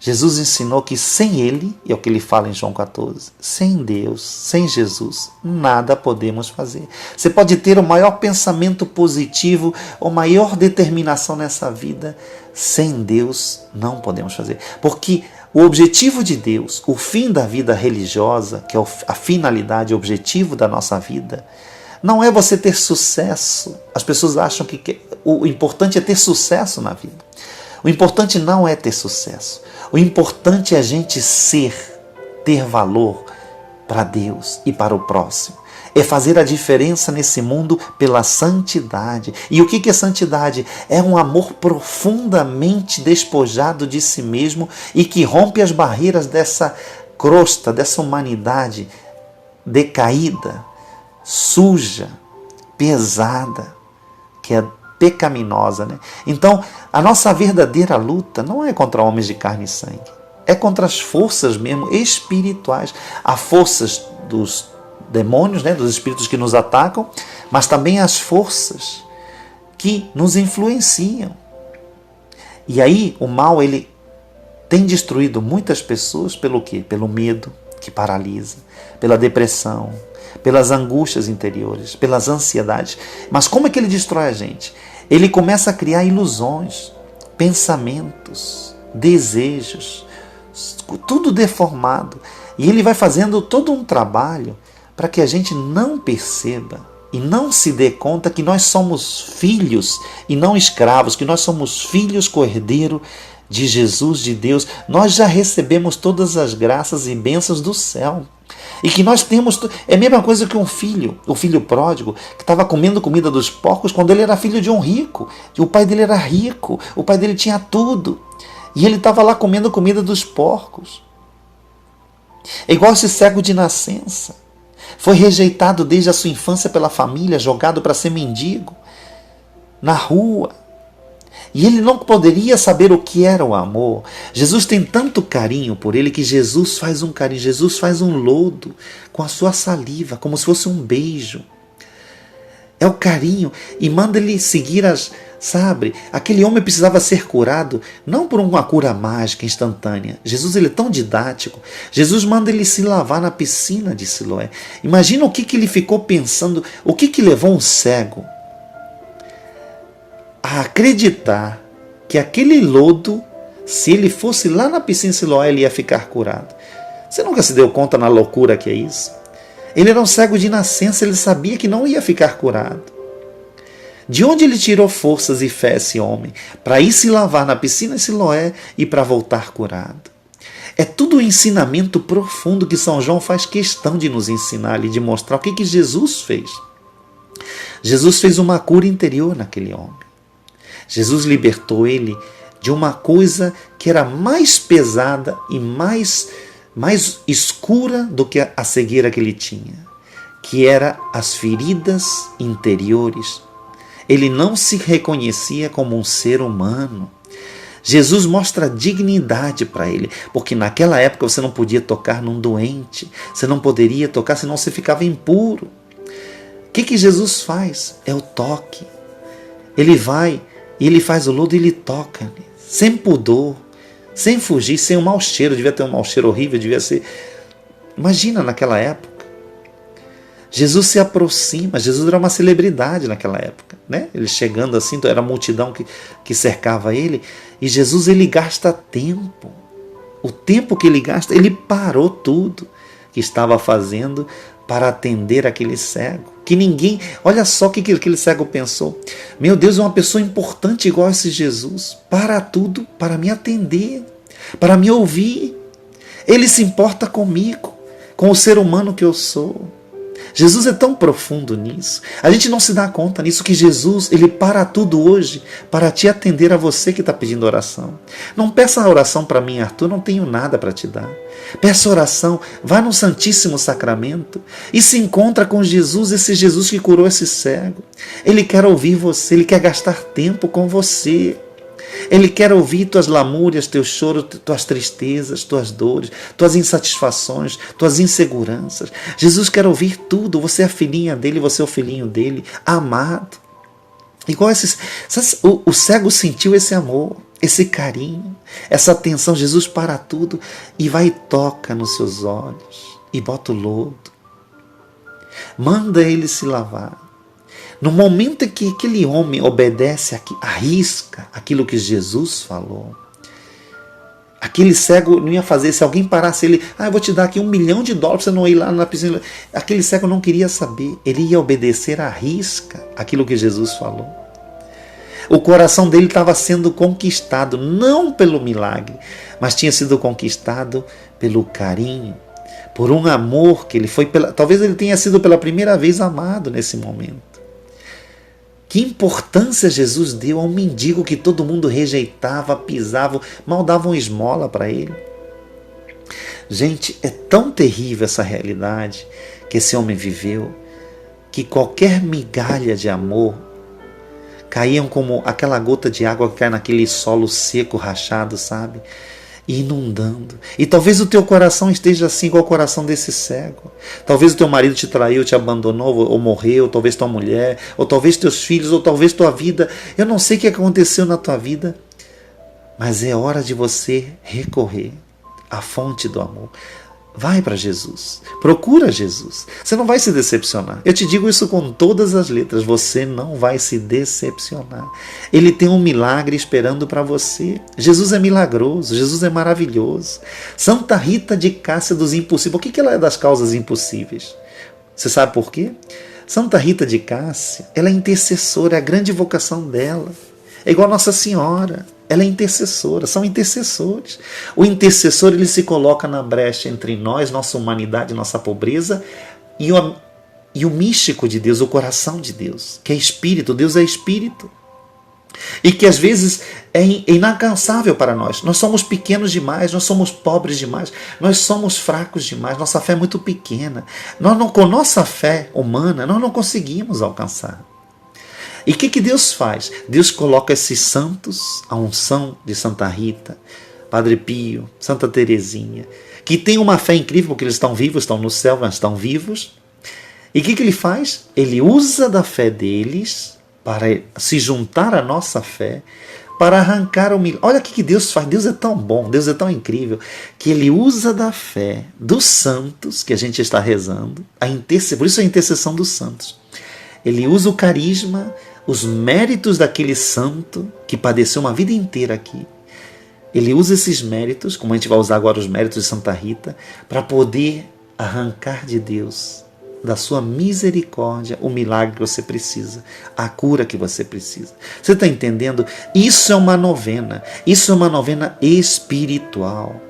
Jesus ensinou que sem ele, é o que ele fala em João 14, sem Deus, sem Jesus, nada podemos fazer. Você pode ter o maior pensamento positivo, a maior determinação nessa vida, sem Deus não podemos fazer. Porque o objetivo de Deus, o fim da vida religiosa, que é a finalidade, o objetivo da nossa vida, não é você ter sucesso. As pessoas acham que o importante é ter sucesso na vida. O importante não é ter sucesso. O importante é a gente ter valor para Deus e para o próximo. É fazer a diferença nesse mundo pela santidade. E o que é santidade? É um amor profundamente despojado de si mesmo e que rompe as barreiras dessa crosta, dessa humanidade decaída, suja, pesada, que é pecaminosa, né? Então, a nossa verdadeira luta não é contra homens de carne e sangue. É contra as forças mesmo espirituais. As forças dos demônios, né, dos espíritos que nos atacam, mas também as forças que nos influenciam. E aí o mal, ele tem destruído muitas pessoas pelo quê? Pelo medo que paralisa, pela depressão, pelas angústias interiores, pelas ansiedades. Mas como é que ele destrói a gente? Ele começa a criar ilusões, pensamentos, desejos, tudo deformado. E ele vai fazendo todo um trabalho para que a gente não perceba e não se dê conta que nós somos filhos e não escravos, que nós somos filhos co-herdeiro de Jesus, de Deus. Nós já recebemos todas as graças e bênçãos do céu. E que nós temos... É a mesma coisa que um filho, o filho pródigo, que estava comendo comida dos porcos quando ele era filho de um rico. O pai dele era rico, o pai dele tinha tudo. E ele estava lá comendo comida dos porcos. É igual esse cego de nascença. Foi rejeitado desde a sua infância pela família, jogado para ser mendigo na rua. E ele não poderia saber o que era o amor. Jesus tem tanto carinho por ele que Jesus faz um carinho, Jesus faz um lodo com a sua saliva, como se fosse um beijo. É o carinho e manda ele seguir as... Sabe, aquele homem precisava ser curado, não por uma cura mágica instantânea. Jesus, ele é tão didático. Jesus manda ele se lavar na piscina de Siloé. Imagina o que ele ficou pensando, o que levou um cego a acreditar que aquele lodo, se ele fosse lá na piscina de Siloé, ele ia ficar curado. Você nunca se deu conta na loucura que é isso? Ele era um cego de nascença, ele sabia que não ia ficar curado. De onde ele tirou forças e fé, esse homem, para ir se lavar na piscina de Siloé e para voltar curado? É tudo um ensinamento profundo que São João faz questão de nos ensinar e de mostrar o que Jesus fez. Jesus fez uma cura interior naquele homem. Jesus libertou ele de uma coisa que era mais pesada e mais escura do que a cegueira que ele tinha, que era as feridas interiores. Ele não se reconhecia como um ser humano. Jesus mostra dignidade para ele, porque naquela época você não podia tocar num doente, você não poderia tocar, senão você ficava impuro. O que Jesus faz? É o toque. Ele vai e ele faz o lodo e ele toca, sem pudor, sem fugir, sem um mau cheiro. Devia ter um mau cheiro horrível, devia ser... Imagina naquela época. Jesus se aproxima, Jesus era uma celebridade naquela época, né? Ele chegando assim, era a multidão que cercava ele, e Jesus, ele gasta tempo. O tempo que ele gasta, ele parou tudo que estava fazendo para atender aquele cego. Que ninguém, olha só o que aquele cego pensou. Meu Deus, é uma pessoa importante igual a esse Jesus, para tudo para me atender, para me ouvir. Ele se importa comigo, com o ser humano que eu sou. Jesus é tão profundo nisso. A gente não se dá conta nisso, que Jesus, ele para tudo hoje para te atender a você que está pedindo oração. Não peça a oração para mim, Arthur, não tenho nada para te dar. Peça oração, vá no Santíssimo Sacramento e se encontra com Jesus, esse Jesus que curou esse cego. Ele quer ouvir você, ele quer gastar tempo com você. Ele quer ouvir tuas lamúrias, teus choros, tuas tristezas, tuas dores, tuas insatisfações, tuas inseguranças. Jesus quer ouvir tudo. Você é a filhinha dele, você é o filhinho dele, amado. Igual o cego sentiu esse amor, esse carinho, essa atenção. Jesus para tudo e vai e toca nos seus olhos e bota o lodo. Manda ele se lavar. No momento em que aquele homem obedece, arrisca aquilo que Jesus falou, aquele cego não ia fazer. Se alguém parasse ele, eu vou te dar aqui $1 milhão para você não ir lá na piscina. Aquele cego não queria saber. Ele ia obedecer à risca aquilo que Jesus falou. O coração dele estava sendo conquistado, não pelo milagre, mas tinha sido conquistado pelo carinho, por um amor que ele foi... Talvez ele tenha sido pela primeira vez amado nesse momento. Que importância Jesus deu a um mendigo que todo mundo rejeitava, pisava, mal davam esmola para ele. Gente, é tão terrível essa realidade que esse homem viveu, que qualquer migalha de amor caíam como aquela gota de água que cai naquele solo seco, rachado, sabe? e inundando. E talvez o teu coração esteja assim igual o coração desse cego. Talvez o teu marido te traiu, te abandonou ou morreu, talvez tua mulher, ou talvez teus filhos, ou talvez tua vida. Eu não sei o que aconteceu na tua vida, mas é hora de você recorrer à fonte do amor. Vai para Jesus, procura Jesus, você não vai se decepcionar. Eu te digo isso com todas as letras, você não vai se decepcionar. Ele tem um milagre esperando para você. Jesus é milagroso, Jesus é maravilhoso. Santa Rita de Cássia dos Impossíveis, por que ela é das causas impossíveis? Você sabe por quê? Santa Rita de Cássia, ela é intercessora, é a grande vocação dela. É igual a Nossa Senhora. Ela é intercessora, são intercessores. O intercessor, ele se coloca na brecha entre nós, nossa humanidade, nossa pobreza, e o místico de Deus, o coração de Deus, que é Espírito. Deus é Espírito. E que às vezes é inalcançável para nós. Nós somos pequenos demais, nós somos pobres demais, nós somos fracos demais, nossa fé é muito pequena. Com nossa fé humana, nós não conseguimos alcançar. E o que Deus faz? Deus coloca esses santos, a unção de Santa Rita, Padre Pio, Santa Teresinha, que tem uma fé incrível, porque eles estão vivos, estão no céu, mas estão vivos. E o que ele faz? Ele usa da fé deles para se juntar à nossa fé, para arrancar o milagre. Olha o que Deus faz. Deus é tão bom, Deus é tão incrível, que Ele usa da fé dos santos, que a gente está rezando, por isso a intercessão dos santos. Ele usa o carisma, os méritos daquele santo que padeceu uma vida inteira aqui. Ele usa esses méritos, como a gente vai usar agora os méritos de Santa Rita, para poder arrancar de Deus, da sua misericórdia, o milagre que você precisa, a cura que você precisa. Você está entendendo? Isso é uma novena. Isso é uma novena espiritual.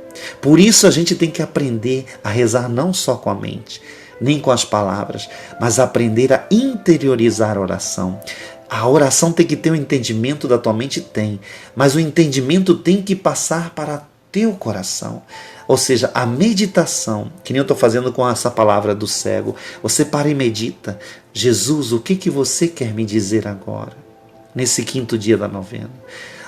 Por isso a gente tem que aprender a rezar não só com a mente, nem com as palavras, mas aprender a interiorizar a oração. A oração tem que ter um entendimento da tua mente? Tem. Mas o entendimento tem que passar para teu coração. Ou seja, a meditação, que nem eu estou fazendo com essa palavra do cego, você para e medita. Jesus, o que você quer me dizer agora? Nesse 5º dia da novena.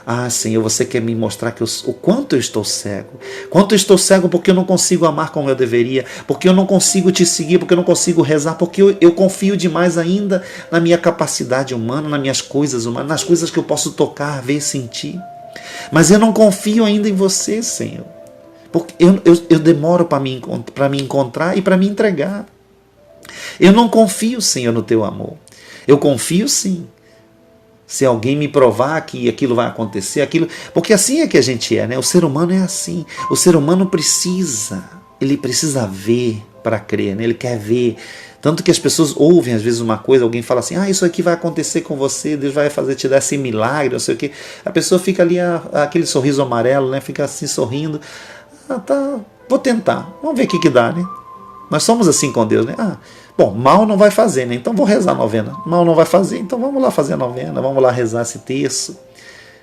Ah, Senhor, você quer me mostrar o quanto eu estou cego. Quanto eu estou cego porque eu não consigo amar como eu deveria, porque eu não consigo te seguir, porque eu não consigo rezar, porque eu confio demais ainda na minha capacidade humana, nas minhas coisas humanas, nas coisas que eu posso tocar, ver, sentir. Mas eu não confio ainda em você, Senhor. Porque eu demoro para me encontrar e para me entregar. Eu não confio, Senhor, no teu amor. Eu confio sim. Se alguém me provar que aquilo vai acontecer, porque assim é que a gente é, né? O ser humano é assim. O ser humano ele precisa ver para crer, né? Ele quer ver. Tanto que as pessoas ouvem às vezes uma coisa, alguém fala assim, isso aqui vai acontecer com você, Deus vai te dar esse milagre, não sei o quê. A pessoa fica ali, aquele sorriso amarelo, né? Fica assim sorrindo. Tá, vou tentar, vamos ver o que dá, né? Nós somos assim com Deus, né? Bom, mal não vai fazer, né? Então vou rezar a novena. Mal não vai fazer, então vamos lá fazer a novena, vamos lá rezar esse terço.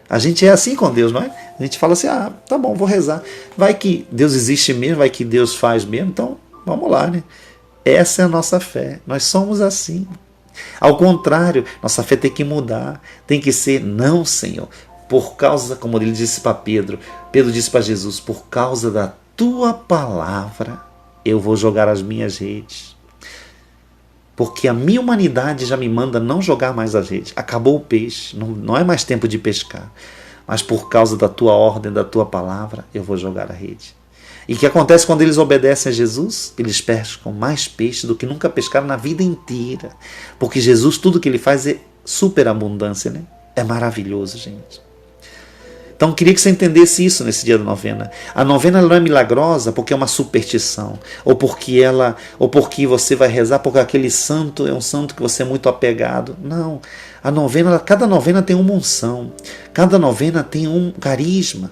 A gente é assim com Deus, não é? A gente fala assim, tá bom, vou rezar. Vai que Deus existe mesmo, vai que Deus faz mesmo, então vamos lá, né? Essa é a nossa fé, nós somos assim. Ao contrário, nossa fé tem que mudar, tem que ser, não, Senhor, por causa, como ele disse para Pedro disse para Jesus, por causa da tua palavra, eu vou jogar as minhas redes. Porque a minha humanidade já me manda não jogar mais as redes. Acabou o peixe, não é mais tempo de pescar. Mas por causa da tua ordem, da tua palavra, eu vou jogar a rede. E o que acontece quando eles obedecem a Jesus? Eles pescam mais peixe do que nunca pescaram na vida inteira. Porque Jesus, tudo que ele faz é superabundância, né? É maravilhoso, gente. Então, queria que você entendesse isso nesse dia da novena. A novena não é milagrosa porque é uma superstição, ou porque você vai rezar porque aquele santo é um santo que você é muito apegado. Não. Cada novena tem uma unção, cada novena tem um carisma.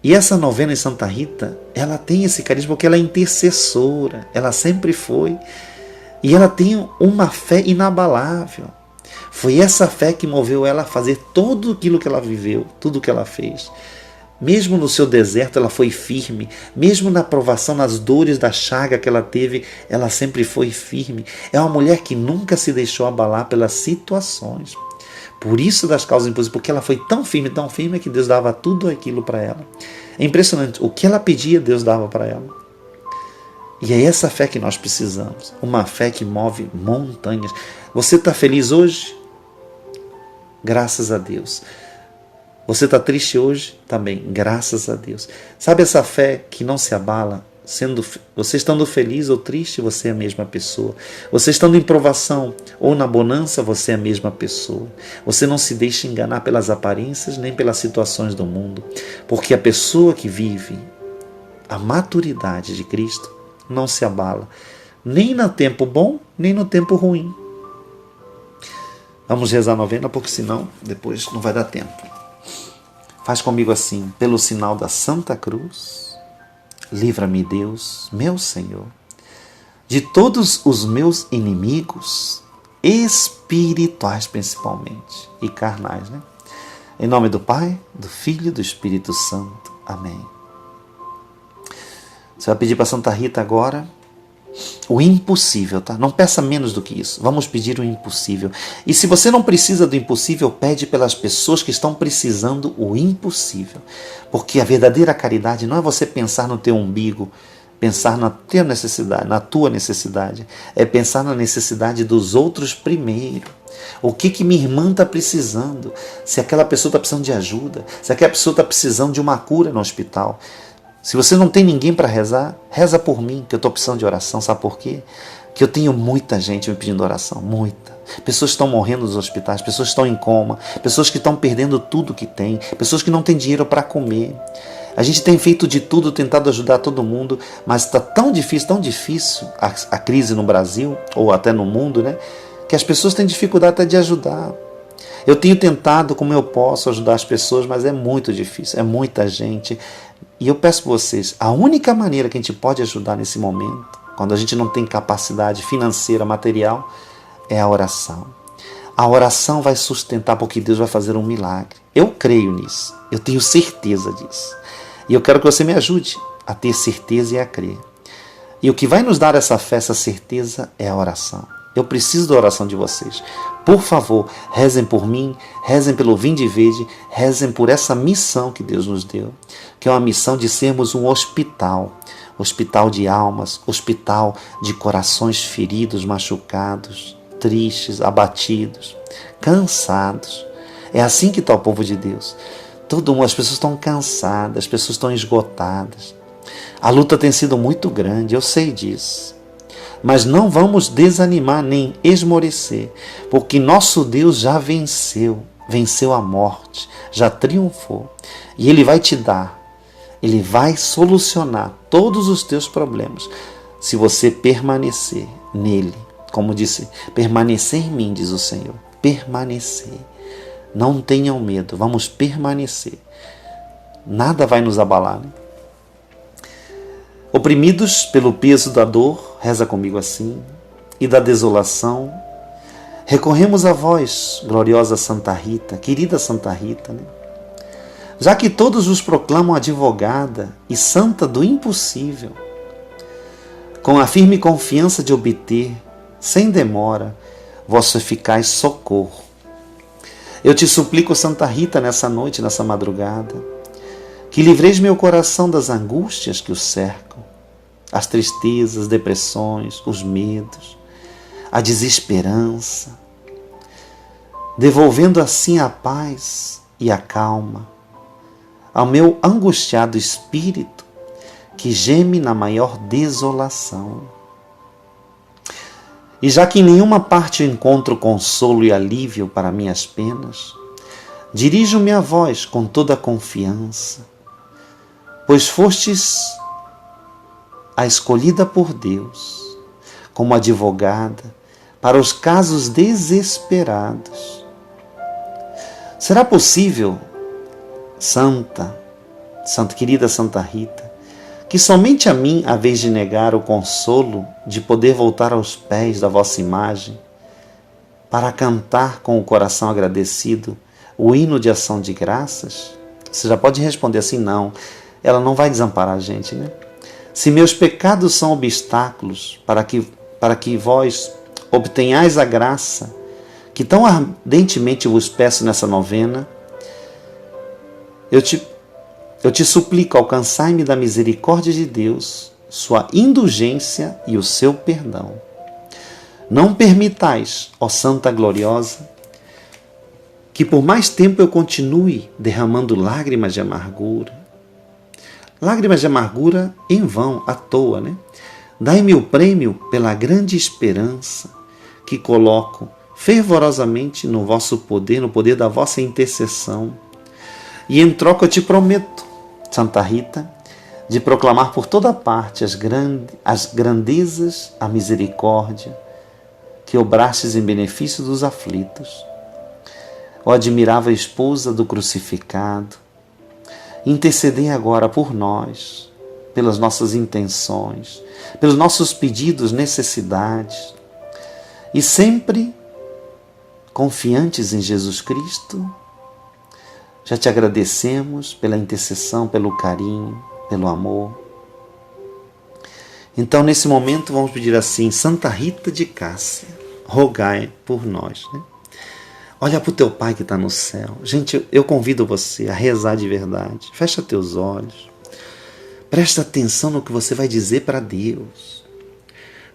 E essa novena em Santa Rita, ela tem esse carisma porque ela é intercessora, ela sempre foi. E ela tem uma fé inabalável. Foi essa fé que moveu ela a fazer tudo aquilo que ela viveu, tudo que ela fez. Mesmo no seu deserto, ela foi firme. Mesmo na provação, nas dores da chaga que ela teve, ela sempre foi firme. É uma mulher que nunca se deixou abalar pelas situações. Por isso das causas impossíveis, porque ela foi tão firme que Deus dava tudo aquilo para ela. É impressionante, o que ela pedia, Deus dava para ela. E é essa fé que nós precisamos, uma fé que move montanhas. Você está feliz hoje? Graças a Deus. Você está triste hoje? Também, graças a Deus. Sabe essa fé que não se abala? Você estando feliz ou triste, você é a mesma pessoa. Você estando em provação ou na bonança, você é a mesma pessoa. Você não se deixa enganar pelas aparências nem pelas situações do mundo, porque a pessoa que vive a maturidade de Cristo não se abala, nem no tempo bom, nem no tempo ruim. Vamos rezar a novena, porque senão depois não vai dar tempo. Faz comigo assim, pelo sinal da Santa Cruz, livra-me, Deus, meu Senhor, de todos os meus inimigos, espirituais principalmente, e carnais, né? Em nome do Pai, do Filho e do Espírito Santo. Amém. Você vai pedir para Santa Rita agora o impossível, tá? Não peça menos do que isso. Vamos pedir o impossível. E se você não precisa do impossível, pede pelas pessoas que estão precisando o impossível. Porque a verdadeira caridade não é você pensar no teu umbigo, pensar na tua necessidade, é pensar na necessidade dos outros primeiro. O que minha irmã está precisando? Se aquela pessoa está precisando de ajuda, se aquela pessoa está precisando de uma cura no hospital. Se você não tem ninguém para rezar, reza por mim, que eu estou precisando de oração. Sabe por quê? Que eu tenho muita gente me pedindo oração, muita. Pessoas que estão morrendo nos hospitais, pessoas que estão em coma, pessoas que estão perdendo tudo que têm, pessoas que não têm dinheiro para comer. A gente tem feito de tudo, tentado ajudar todo mundo, mas está tão difícil a crise no Brasil, ou até no mundo, né? Que as pessoas têm dificuldade até de ajudar. Eu tenho tentado como eu posso ajudar as pessoas, mas é muito difícil, é muita gente. E eu peço para vocês, a única maneira que a gente pode ajudar nesse momento, quando a gente não tem capacidade financeira, material, é a oração. A oração vai sustentar, porque Deus vai fazer um milagre. Eu creio nisso, eu tenho certeza disso. E eu quero que você me ajude a ter certeza e a crer. E o que vai nos dar essa fé, essa certeza, é a oração. Eu preciso da oração de vocês. Por favor, rezem por mim, rezem pelo Vinde Verde, rezem por essa missão que Deus nos deu, que é uma missão de sermos um hospital, hospital de almas, hospital de corações feridos, machucados, tristes, abatidos, cansados. É assim que está o povo de Deus. As pessoas estão cansadas, as pessoas estão esgotadas. A luta tem sido muito grande, eu sei disso. Mas não vamos desanimar nem esmorecer, porque nosso Deus já venceu a morte, já triunfou. E Ele vai te dar, Ele vai solucionar todos os teus problemas, se você permanecer nele. Como disse, permanecer em mim, diz o Senhor, permanecer. Não tenham medo, vamos permanecer. Nada vai nos abalar, né? Oprimidos pelo peso da dor, reza comigo assim, e da desolação, recorremos a vós, gloriosa Santa Rita, querida Santa Rita, né? Já que todos os proclamam advogada e santa do impossível, com a firme confiança de obter, sem demora, vosso eficaz socorro. Eu te suplico, Santa Rita, nessa noite, nessa madrugada, que livreis meu coração das angústias que o cercam, as tristezas, depressões, os medos, a desesperança, devolvendo assim a paz e a calma ao meu angustiado espírito que geme na maior desolação. E já que em nenhuma parte eu encontro consolo e alívio para minhas penas, dirijo-me a vós com toda a confiança, pois fostes a escolhida por Deus como advogada para os casos desesperados. Será possível, querida Santa Rita, que somente a mim haveis de negar o consolo de poder voltar aos pés da vossa imagem para cantar com o coração agradecido o hino de ação de graças? Você já pode responder assim, não. Ela não vai desamparar a gente, né? Se meus pecados são obstáculos para que vós obtenhais a graça que tão ardentemente vos peço nessa novena, eu te suplico, alcançai-me da misericórdia de Deus, sua indulgência e o seu perdão. Não permitais, ó Santa Gloriosa, que por mais tempo eu continue derramando lágrimas de amargura. Lágrimas de amargura em vão, à toa, né? Dai-me o prêmio pela grande esperança que coloco fervorosamente no vosso poder, no poder da vossa intercessão. E em troca eu te prometo, Santa Rita, de proclamar por toda parte as grandezas, a misericórdia que obrastes em benefício dos aflitos. Ó admirável esposa do crucificado, intercedei agora por nós, pelas nossas intenções, pelos nossos pedidos, necessidades, e sempre confiantes em Jesus Cristo, já te agradecemos pela intercessão, pelo carinho, pelo amor. Então, nesse momento, vamos pedir assim: Santa Rita de Cássia, rogai por nós. Né? Olha para o teu Pai que está no céu. Gente, eu convido você a rezar de verdade. Fecha teus olhos. Presta atenção no que você vai dizer para Deus.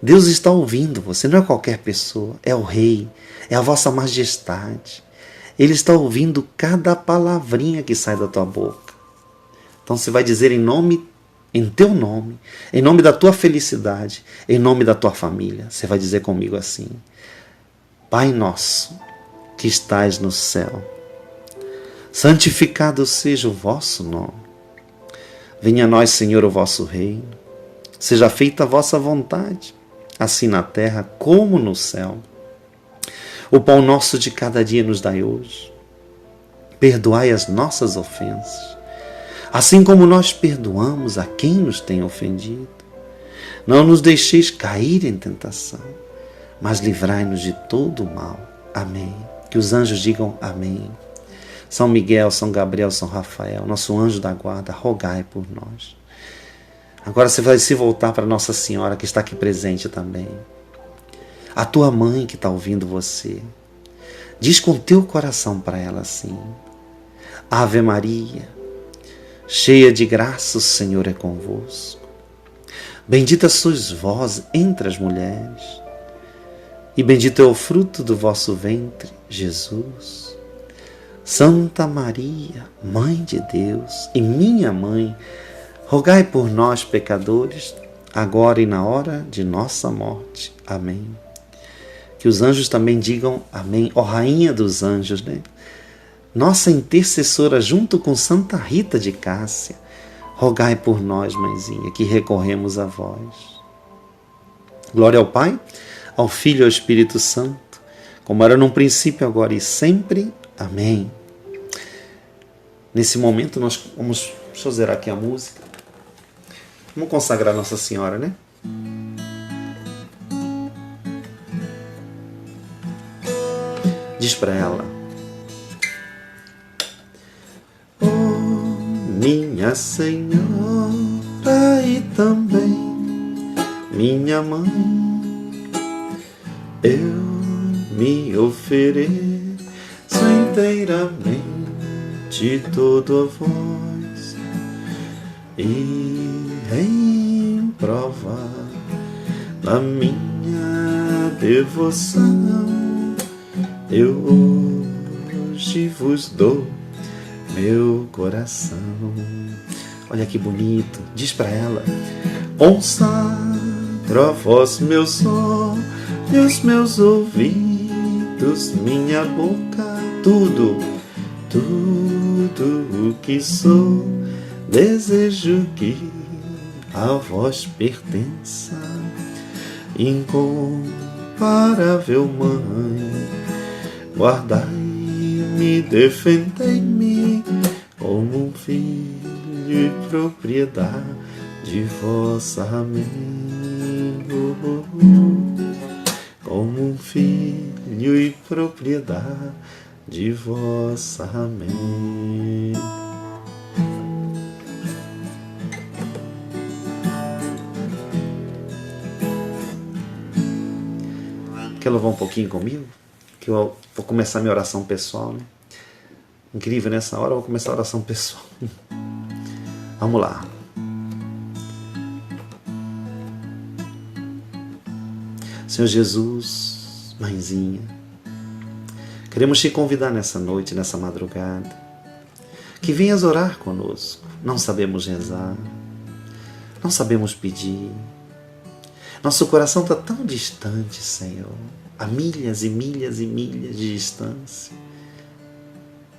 Deus está ouvindo você, não é qualquer pessoa, é o Rei, é a vossa majestade. Ele está ouvindo cada palavrinha que sai da tua boca. Então você vai dizer em teu nome, em nome da tua felicidade, em nome da tua família. Você vai dizer comigo assim: Pai nosso, que estais no céu, santificado seja o vosso nome. Venha a nós, Senhor, o vosso reino. Seja feita a vossa vontade, assim na terra como no céu. O pão nosso de cada dia nos dai hoje. Perdoai as nossas ofensas, assim como nós perdoamos a quem nos tem ofendido. Não nos deixeis cair em tentação, mas livrai-nos de todo o mal. Amém. Que os anjos digam amém. São Miguel, São Gabriel, São Rafael, nosso anjo da guarda, rogai por nós. Agora você vai se voltar para Nossa Senhora, que está aqui presente também. A tua mãe que está ouvindo você. Diz com teu coração para ela assim: Ave Maria, cheia de graça, o Senhor é convosco. Bendita sois vós entre as mulheres, e bendito é o fruto do vosso ventre, Jesus. Santa Maria, Mãe de Deus e minha mãe, rogai por nós, pecadores, agora e na hora de nossa morte. Amém. Que os anjos também digam amém. Ó Rainha dos Anjos, né? Nossa intercessora junto com Santa Rita de Cássia, rogai por nós, mãezinha, que recorremos a vós. Glória ao Pai, ao Filho e ao Espírito Santo, como era num princípio, agora e sempre. Amém. Nesse momento nós vamos, deixa eu zerar aqui a música. Vamos consagrar Nossa Senhora, né? Diz para ela: Oh, minha Senhora e também minha mãe, eu me ofereço inteiramente todo a vós, e em prova da minha devoção, eu hoje vos dou meu coração. Olha que bonito. Diz para ela: consagro a vós meus olhos, meus ouvidos, minha boca, tudo o que sou, desejo que a vós pertença. Incomparável Mãe, guardai-me, defendei-me como um filho e propriedade vossa. Amém. Como um filho e propriedade vossa. Amém. Quer louvar um pouquinho comigo? que eu vou começar minha oração pessoal, né? Incrível, nessa hora eu vou começar a oração pessoal. Vamos lá. Senhor Jesus, Mãezinha, queremos te convidar nessa noite, nessa madrugada, que venhas orar conosco. Não sabemos rezar, não sabemos pedir. Nosso coração está tão distante, Senhor, a milhas e milhas e milhas de distância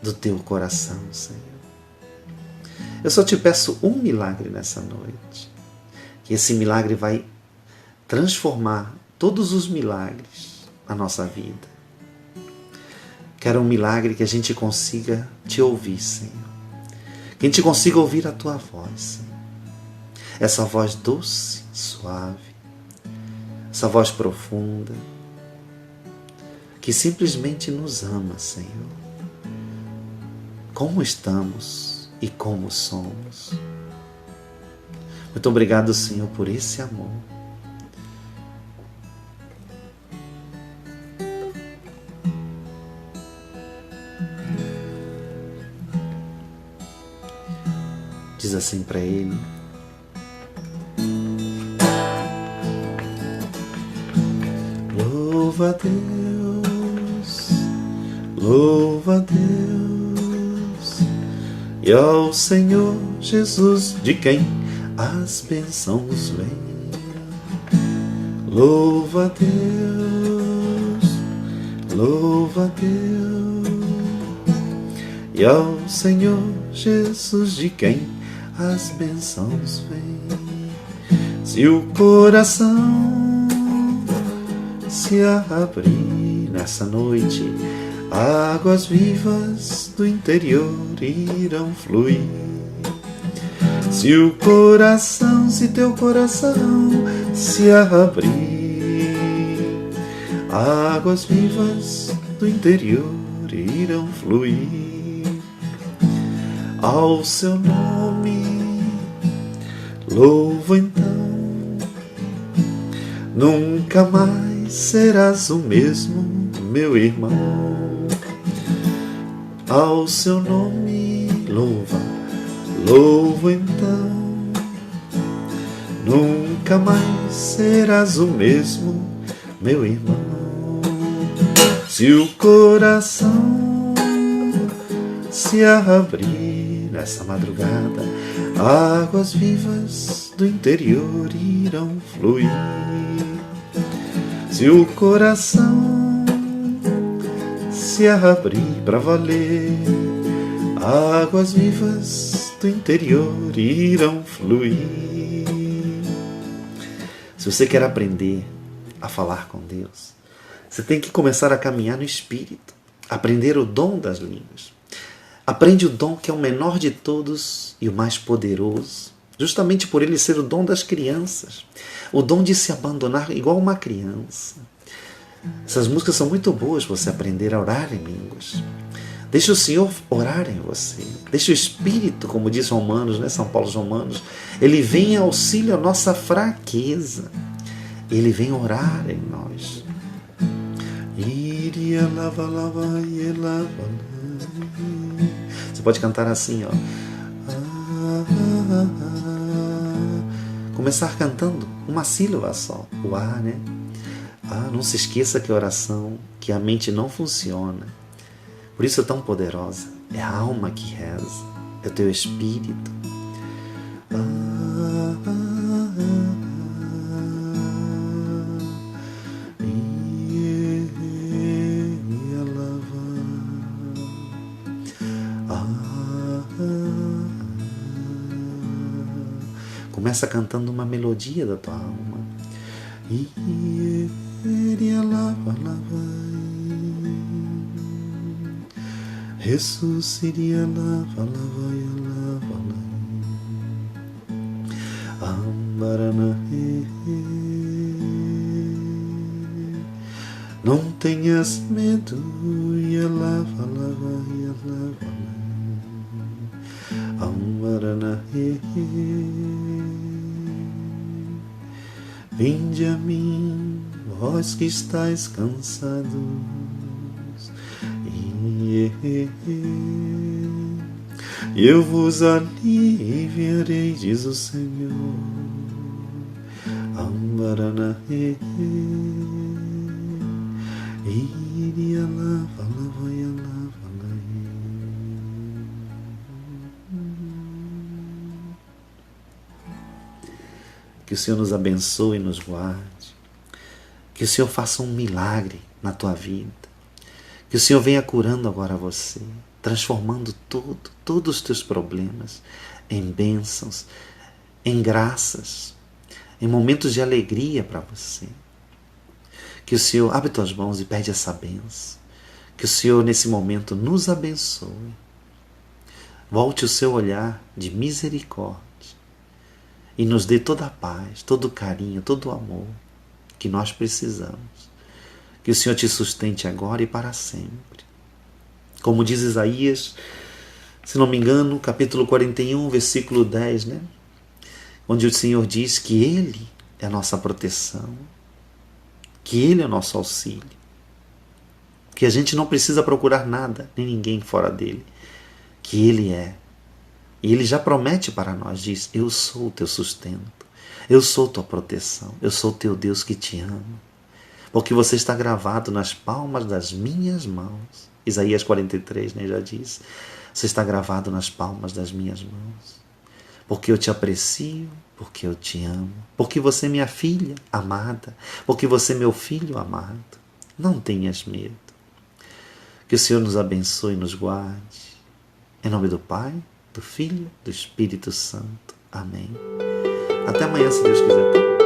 do teu coração, Senhor. Eu só te peço um milagre nessa noite, que esse milagre vai transformar todos os milagres na nossa vida. Quero um milagre que a gente consiga te ouvir, Senhor. Que a gente consiga ouvir a tua voz, Senhor. Essa voz doce, suave, essa voz profunda, que simplesmente nos ama, Senhor. Como estamos e como somos. Muito obrigado, Senhor, por esse amor. Diz assim para Ele: louva a Deus, louva a Deus, e ao Senhor Jesus, de quem as bênçãos vêm. Louva a Deus, louva a Deus, e ao Senhor Jesus, de quem as bênçãos vêm. Se o coração se abrir nessa noite, águas vivas do interior irão fluir. Se o coração, se teu coração se abrir, águas vivas do interior irão fluir. Ao seu nome louvo então, nunca mais serás o mesmo, meu irmão. Ao seu nome louvo então, nunca mais serás o mesmo, meu irmão. Se o coração se abrir nessa madrugada, águas vivas do interior irão fluir. Se o coração se abrir para valer, águas vivas do interior irão fluir. Se você quer aprender a falar com Deus, você tem que começar a caminhar no Espírito, aprender o dom das línguas. Aprende o dom que é o menor de todos e o mais poderoso, justamente por ele ser o dom das crianças, o dom de se abandonar igual uma criança. Essas músicas são muito boas para você aprender a orar em línguas. Deixa o Senhor orar em você. Deixa o Espírito, como diz Romanos, né, São Paulo aos Romanos, ele vem em auxílio à nossa fraqueza. Ele vem orar em nós. Você pode cantar assim, ó. Começar cantando uma sílaba só, o A, né? Não se esqueça que a oração, que a mente não funciona. Por isso é tão poderosa. É a alma que reza, é o teu espírito. Começa cantando uma melodia da tua alma. Jesus iria lava, lava, lava, ambarana. Não tenhas medo, ia lava, lava, ia lava, ambarana. Vinde a mim, vós que estáis cansado, eu vos aliviarei, diz o Senhor. Que o Senhor nos abençoe e nos guarde. Que o Senhor faça um milagre na tua vida. Que o Senhor venha curando agora você, transformando todos os teus problemas em bênçãos, em graças, em momentos de alegria para você. Que o Senhor abre tuas mãos e pede essa bênção. Que o Senhor nesse momento nos abençoe. Volte o seu olhar de misericórdia e nos dê toda a paz, todo o carinho, todo o amor que nós precisamos. Que o Senhor te sustente agora e para sempre. Como diz Isaías, se não me engano, capítulo 41, versículo 10, né? Onde o Senhor diz que Ele é a nossa proteção, que Ele é o nosso auxílio, que a gente não precisa procurar nada, nem ninguém fora dEle, que Ele é. E Ele já promete para nós, diz, eu sou o teu sustento, eu sou tua proteção, eu sou o teu Deus que te ama, porque você está gravado nas palmas das minhas mãos. Isaías 43, né, já diz, você está gravado nas palmas das minhas mãos, porque eu te aprecio, porque eu te amo, porque você é minha filha amada, porque você é meu filho amado. Não tenhas medo. Que o Senhor nos abençoe e nos guarde. Em nome do Pai, do Filho, do Espírito Santo. Amém. Até amanhã, se Deus quiser.